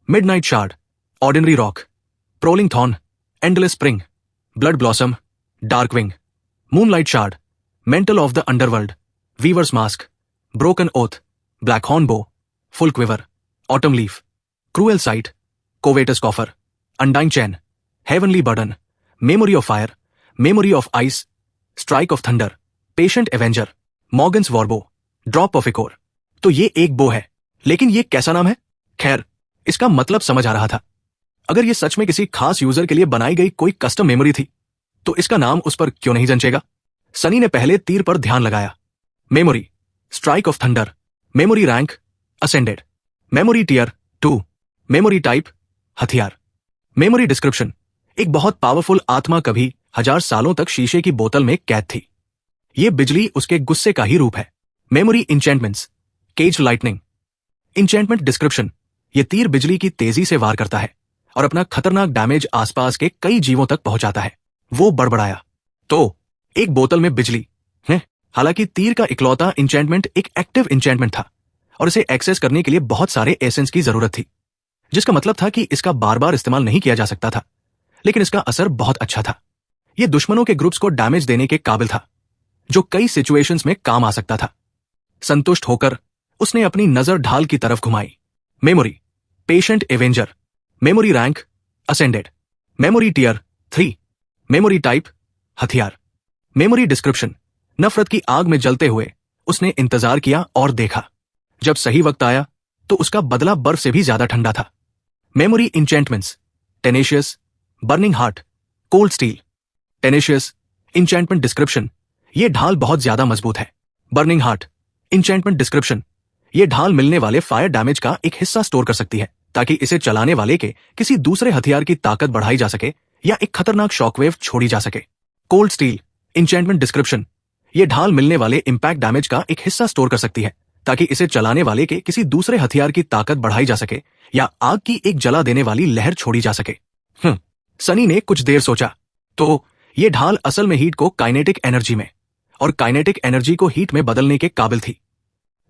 Speaker 2: midnight shard, ordinary rock, prowling thorn, endless spring, blood blossom, dark wing, moonlight shard, mantle of the underworld, weaver's mask, broken oath, black horn bow, full quiver, autumn leaf, cruel sight, covetous coffer, undying chain, heavenly burden, memory of fire, memory of ice, strike of thunder, patient avenger, Morgan's warbow, drop of ichor. तो ये एक बो है, लेकिन ये कैसा नाम है? खैर, इसका मतलब समझ आ रहा था। अगर ये सच में किसी खास यूजर के लिए बनाई गई कोई कस्टम मेमोरी थी, तो इसका नाम उस पर क्यों नहीं जंचेगा? सनी ने पहले तीर पर ध्यान लगाया। Memory: strike of thunder, memory rank ascended, memory tier 2, memory type हथियार, मेमोरी डिस्क्रिप्शन: एक बहुत पावरफुल आत्मा कभी 1000 सालों तक शीशे की बोतल में कैद थी। ये बिजली उसके गुस्से का ही रूप है। Memory enchantments: cage lightning, enchantment description: ये तीर बिजली की तेजी से वार करता है और अपना खतरनाक डैमेज आसपास के कई जीवों तक पहुंचाता है। वो बड़बड़ाया, तो एक बोतल में बिजली है। हालांकि तीर का इकलौता इंचेंटमेंट एक एक्टिव इंचेंटमेंट था और इसे एक्सेस करने के लिए बहुत सारे एसेंस की जरूरत थी, जिसका मतलब था कि इसका बार बार इस्तेमाल नहीं किया जा सकता था, लेकिन इसका असर बहुत अच्छा था। यह दुश्मनों के ग्रुप्स को डैमेज देने के काबिल था, जो कई सिचुएशंस में काम आ सकता था। संतुष्ट होकर उसने अपनी नजर ढाल की तरफ घुमाई। Memory: patient avenger, memory rank ascended, memory tier 3, memory type हथियार, मेमोरी डिस्क्रिप्शन: नफरत की आग में जलते हुए उसने इंतजार किया और देखा। जब सही वक्त आया तो उसका बदला बर्फ से भी ज्यादा ठंडा था। Memory enchantments: tenacious, burning heart, cold steel. Tenacious enchantment description: ये ढाल बहुत ज्यादा मजबूत है। बर्निंग हार्ट इंचेंटमेंट डिस्क्रिप्शन: ये ढाल मिलने वाले फायर डैमेज का एक हिस्सा स्टोर कर सकती है, ताकि इसे चलाने वाले के किसी दूसरे हथियार की ताकत बढ़ाई जा सके या एक खतरनाक शॉकवेव छोड़ी जा सके। कोल्ड स्टील इंचेंटमेंट डिस्क्रिप्शन: ये ढाल मिलने वाले इंपैक्ट डैमेज का एक हिस्सा स्टोर कर सकती है, ताकि इसे चलाने वाले के किसी दूसरे हथियार की ताकत बढ़ाई जा सके या आग की एक जला देने वाली लहर छोड़ी जा सके। सनी ने कुछ देर सोचा, तो ये ढाल असल में हीट को काइनेटिक एनर्जी में और काइनेटिक एनर्जी को हीट में बदलने के काबिल थी।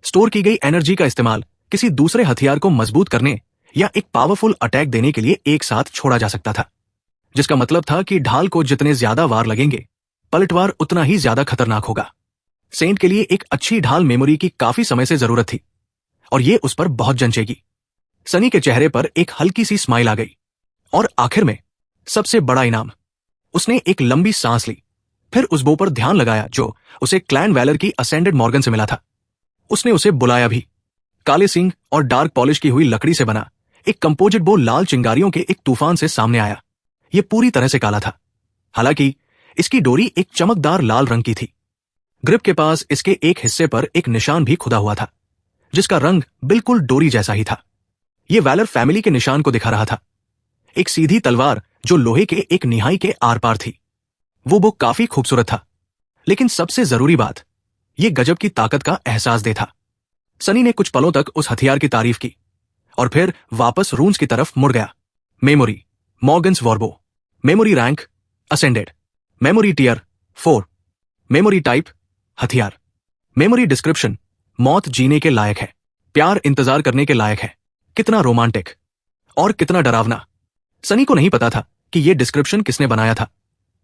Speaker 2: स्टोर की गई एनर्जी का इस्तेमाल किसी दूसरे हथियार को मजबूत करने या एक पावरफुल अटैक देने के लिए एक साथ छोड़ा जा सकता था, जिसका मतलब था कि ढाल को जितने ज्यादा वार लगेंगे, पलटवार उतना ही ज्यादा खतरनाक होगा। सेंट के लिए एक अच्छी ढाल मेमोरी की काफी समय से जरूरत थी और ये उस पर बहुत जंचेगी। सनी के चेहरे पर एक हल्की सी स्माइल आ गई। और आखिर में सबसे बड़ा इनाम। उसने एक लंबी सांस ली, फिर उस बो पर ध्यान लगाया जो उसे क्लैन वैलर की असेंडेड मॉर्गन से मिला था। उसने उसे बुलाया भी। काले सींग और डार्क पॉलिश की हुई लकड़ी से बना एक कंपोजिट बो लाल चिंगारियों के एक तूफान से सामने आया। यह पूरी तरह से काला था, हालांकि इसकी डोरी एक चमकदार लाल रंग की थी। ग्रिप के पास इसके एक हिस्से पर एक निशान भी खुदा हुआ था, जिसका रंग बिल्कुल डोरी जैसा ही था। यह वैलर फैमिली के निशान को दिखा रहा था। एक सीधी तलवार जो लोहे के एक निहाई के आर पार थी। वो बो काफी खूबसूरत था, लेकिन सबसे जरूरी बात, यह गजब की ताकत का एहसास दे था। सनी ने कुछ पलों तक उस हथियार की तारीफ की और फिर वापस रून्स की तरफ मुड़ गया। Memory: Morgan's warbow, memory rank ascended, memory tier 4, memory type हथियार, मेमोरी डिस्क्रिप्शन: मौत जीने के लायक है, प्यार इंतजार करने के लायक है। कितना रोमांटिक और कितना डरावना। सनी को नहीं पता था कि यह डिस्क्रिप्शन किसने बनाया था,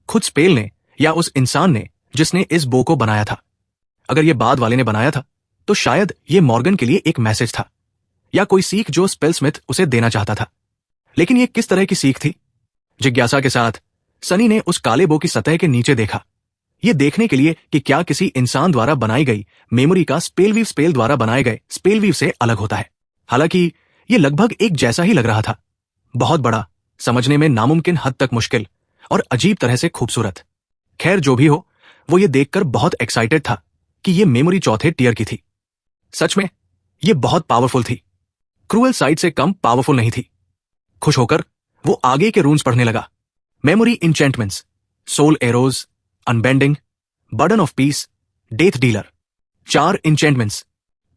Speaker 2: खुद स्पेल ने या उस इंसान ने जिसने इस बो को बनाया था। अगर यह बाद वाले ने बनाया था तो शायद यह मॉर्गन के लिए एक मैसेज था या कोई सीख जो स्पेलस्मिथ उसे देना चाहता था। लेकिन यह किस तरह की सीख थी? जिज्ञासा के साथ सनी ने उस काले बो की सतह के नीचे देखा, यह देखने के लिए कि क्या किसी इंसान द्वारा बनाई गई मेमोरी का स्पेलवीव स्पेल द्वारा बनाए गए स्पेलवीव से अलग होता है। हालांकि यह लगभग एक जैसा ही लग रहा था, बहुत बड़ा, समझने में नामुमकिन हद तक मुश्किल और अजीब तरह से खूबसूरत। खैर जो भी हो, वो ये देखकर बहुत एक्साइटेड था कि यह मेमोरी चौथे टियर की थी। सच में यह बहुत पावरफुल थी, क्रूएल साइट से कम पावरफुल नहीं थी। खुश होकर वो आगे के रून्स पढ़ने लगा। Memory enchantments, soul arrows, unbending, burden of peace, death dealer. 4 enchantments,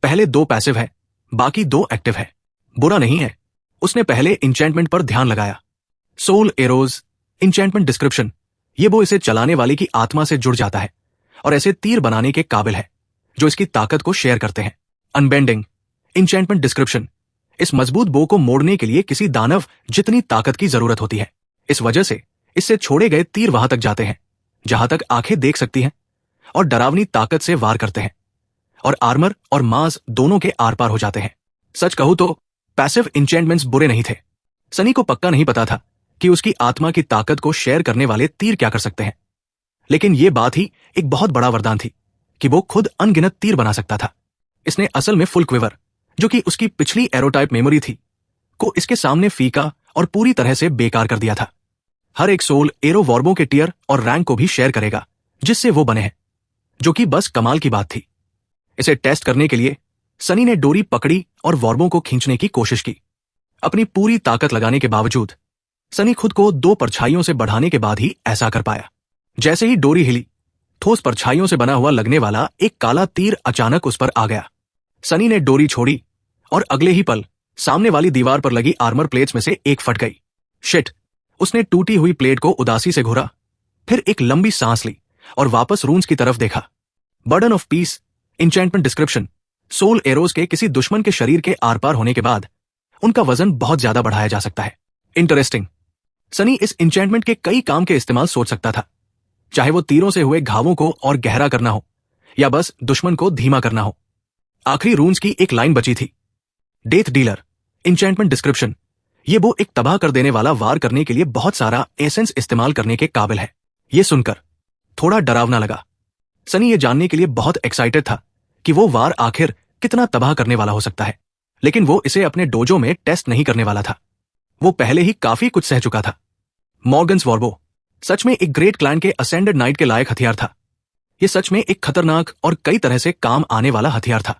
Speaker 2: पहले 2 पैसिव है, बाकी 2 एक्टिव है। बुरा नहीं है, उसने पहले इंचेंटमेंट पर ध्यान लगाया। सोल एरोज इंचेंटमेंट डिस्क्रिप्शन, ये वो इसे चलाने वाले की आत्मा से जुड़ जाता है और ऐसे तीर बनाने के काबिल है जो इसकी ताकत को शेयर करते हैं। अनबेंडिंग इंचेंटमेंट डिस्क्रिप्शन, इस मजबूत बो को मोड़ने के लिए किसी दानव जितनी ताकत की जरूरत होती है। इस वजह से इससे छोड़े गए तीर वहां तक जाते हैं जहां तक आंखें देख सकती हैं और डरावनी ताकत से वार करते हैं और आर्मर और मांस दोनों के आर पार हो जाते हैं। सच कहूं तो पैसिव इंचेंटमेंट्स बुरे नहीं थे। सनी को पक्का नहीं पता था कि उसकी आत्मा की ताकत को शेयर करने वाले तीर क्या कर सकते हैं, लेकिन यह बात ही एक बहुत बड़ा वरदान थी कि वो खुद अनगिनत तीर बना सकता था। इसने असल में फुल क्विवर, जो कि उसकी पिछली एरोटाइप मेमोरी थी, को इसके सामने फीका और पूरी तरह से बेकार कर दिया था। हर एक सोल एरो वॉर्बों के टियर और रैंक को भी शेयर करेगा जिससे वो बने हैं, जो कि बस कमाल की बात थी। इसे टेस्ट करने के लिए सनी ने डोरी पकड़ी और वॉर्बों को खींचने की कोशिश की। अपनी पूरी ताकत लगाने के बावजूद सनी खुद को 2 परछाइयों से बढ़ाने के बाद ही ऐसा कर पाया। जैसे ही डोरी हिली, ठोस परछाइयों से बना हुआ लगने वाला एक काला तीर अचानक उस पर आ गया। सनी ने डोरी छोड़ी और अगले ही पल सामने वाली दीवार पर लगी आर्मर प्लेट्स में से एक फट गई। शिट! उसने टूटी हुई प्लेट को उदासी से घुरा, फिर एक लंबी सांस ली और वापस रून्स की तरफ देखा। Burden of peace enchantment description, soul arrows के किसी दुश्मन के शरीर के आर पार होने के बाद उनका वजन बहुत ज्यादा बढ़ाया जा सकता है। इंटरेस्टिंग। सनी इस इंचेंटमेंट के कई काम के इस्तेमाल सोच सकता था, चाहे वो तीरों से हुए घावों को और गहरा करना हो या बस दुश्मन को धीमा करना हो। आखिरी रून्स की एक लाइन बची थी, डेथ डीलर इंचेंटमेंट डिस्क्रिप्शन, ये वो एक तबाह कर देने वाला वार करने के लिए बहुत सारा एसेंस इस्तेमाल करने के काबिल है। ये सुनकर थोड़ा डरावना लगा। सनी ये जानने के लिए बहुत एक्साइटेड था कि वो वार आखिर कितना तबाह करने वाला हो सकता है, लेकिन वो इसे अपने डोजो में टेस्ट नहीं करने वाला था। वो पहले ही काफी कुछ सह चुका था। मॉर्गन्स वॉर्बो सच में एक ग्रेट क्लैन के असेंडेड नाइट के लायक हथियार था। ये सच में एक खतरनाक और कई तरह से काम आने वाला हथियार था।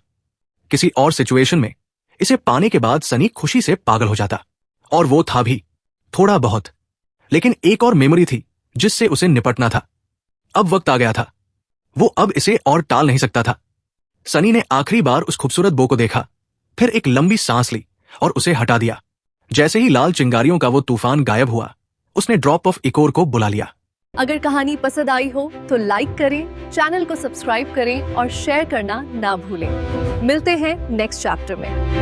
Speaker 2: किसी और सिचुएशन में इसे पाने के बाद सनी खुशी से पागल हो जाता, और वो था भी थोड़ा बहुत। लेकिन एक और मेमोरी थी जिससे उसे निपटना था। अब वक्त आ गया था। वो अब इसे और टाल नहीं सकता था। सनी ने आखिरी बार उस खूबसूरत बो को देखा, फिर एक लंबी सांस ली और उसे हटा दिया। जैसे ही लाल चिंगारियों का वो तूफान गायब हुआ, उसने ड्रॉप ऑफ इकोर को बुला लिया।
Speaker 3: अगर कहानी पसंद आई हो तो लाइक करें, चैनल को सब्सक्राइब करें और शेयर करना ना भूलें। मिलते हैं नेक्स्ट चैप्टर में।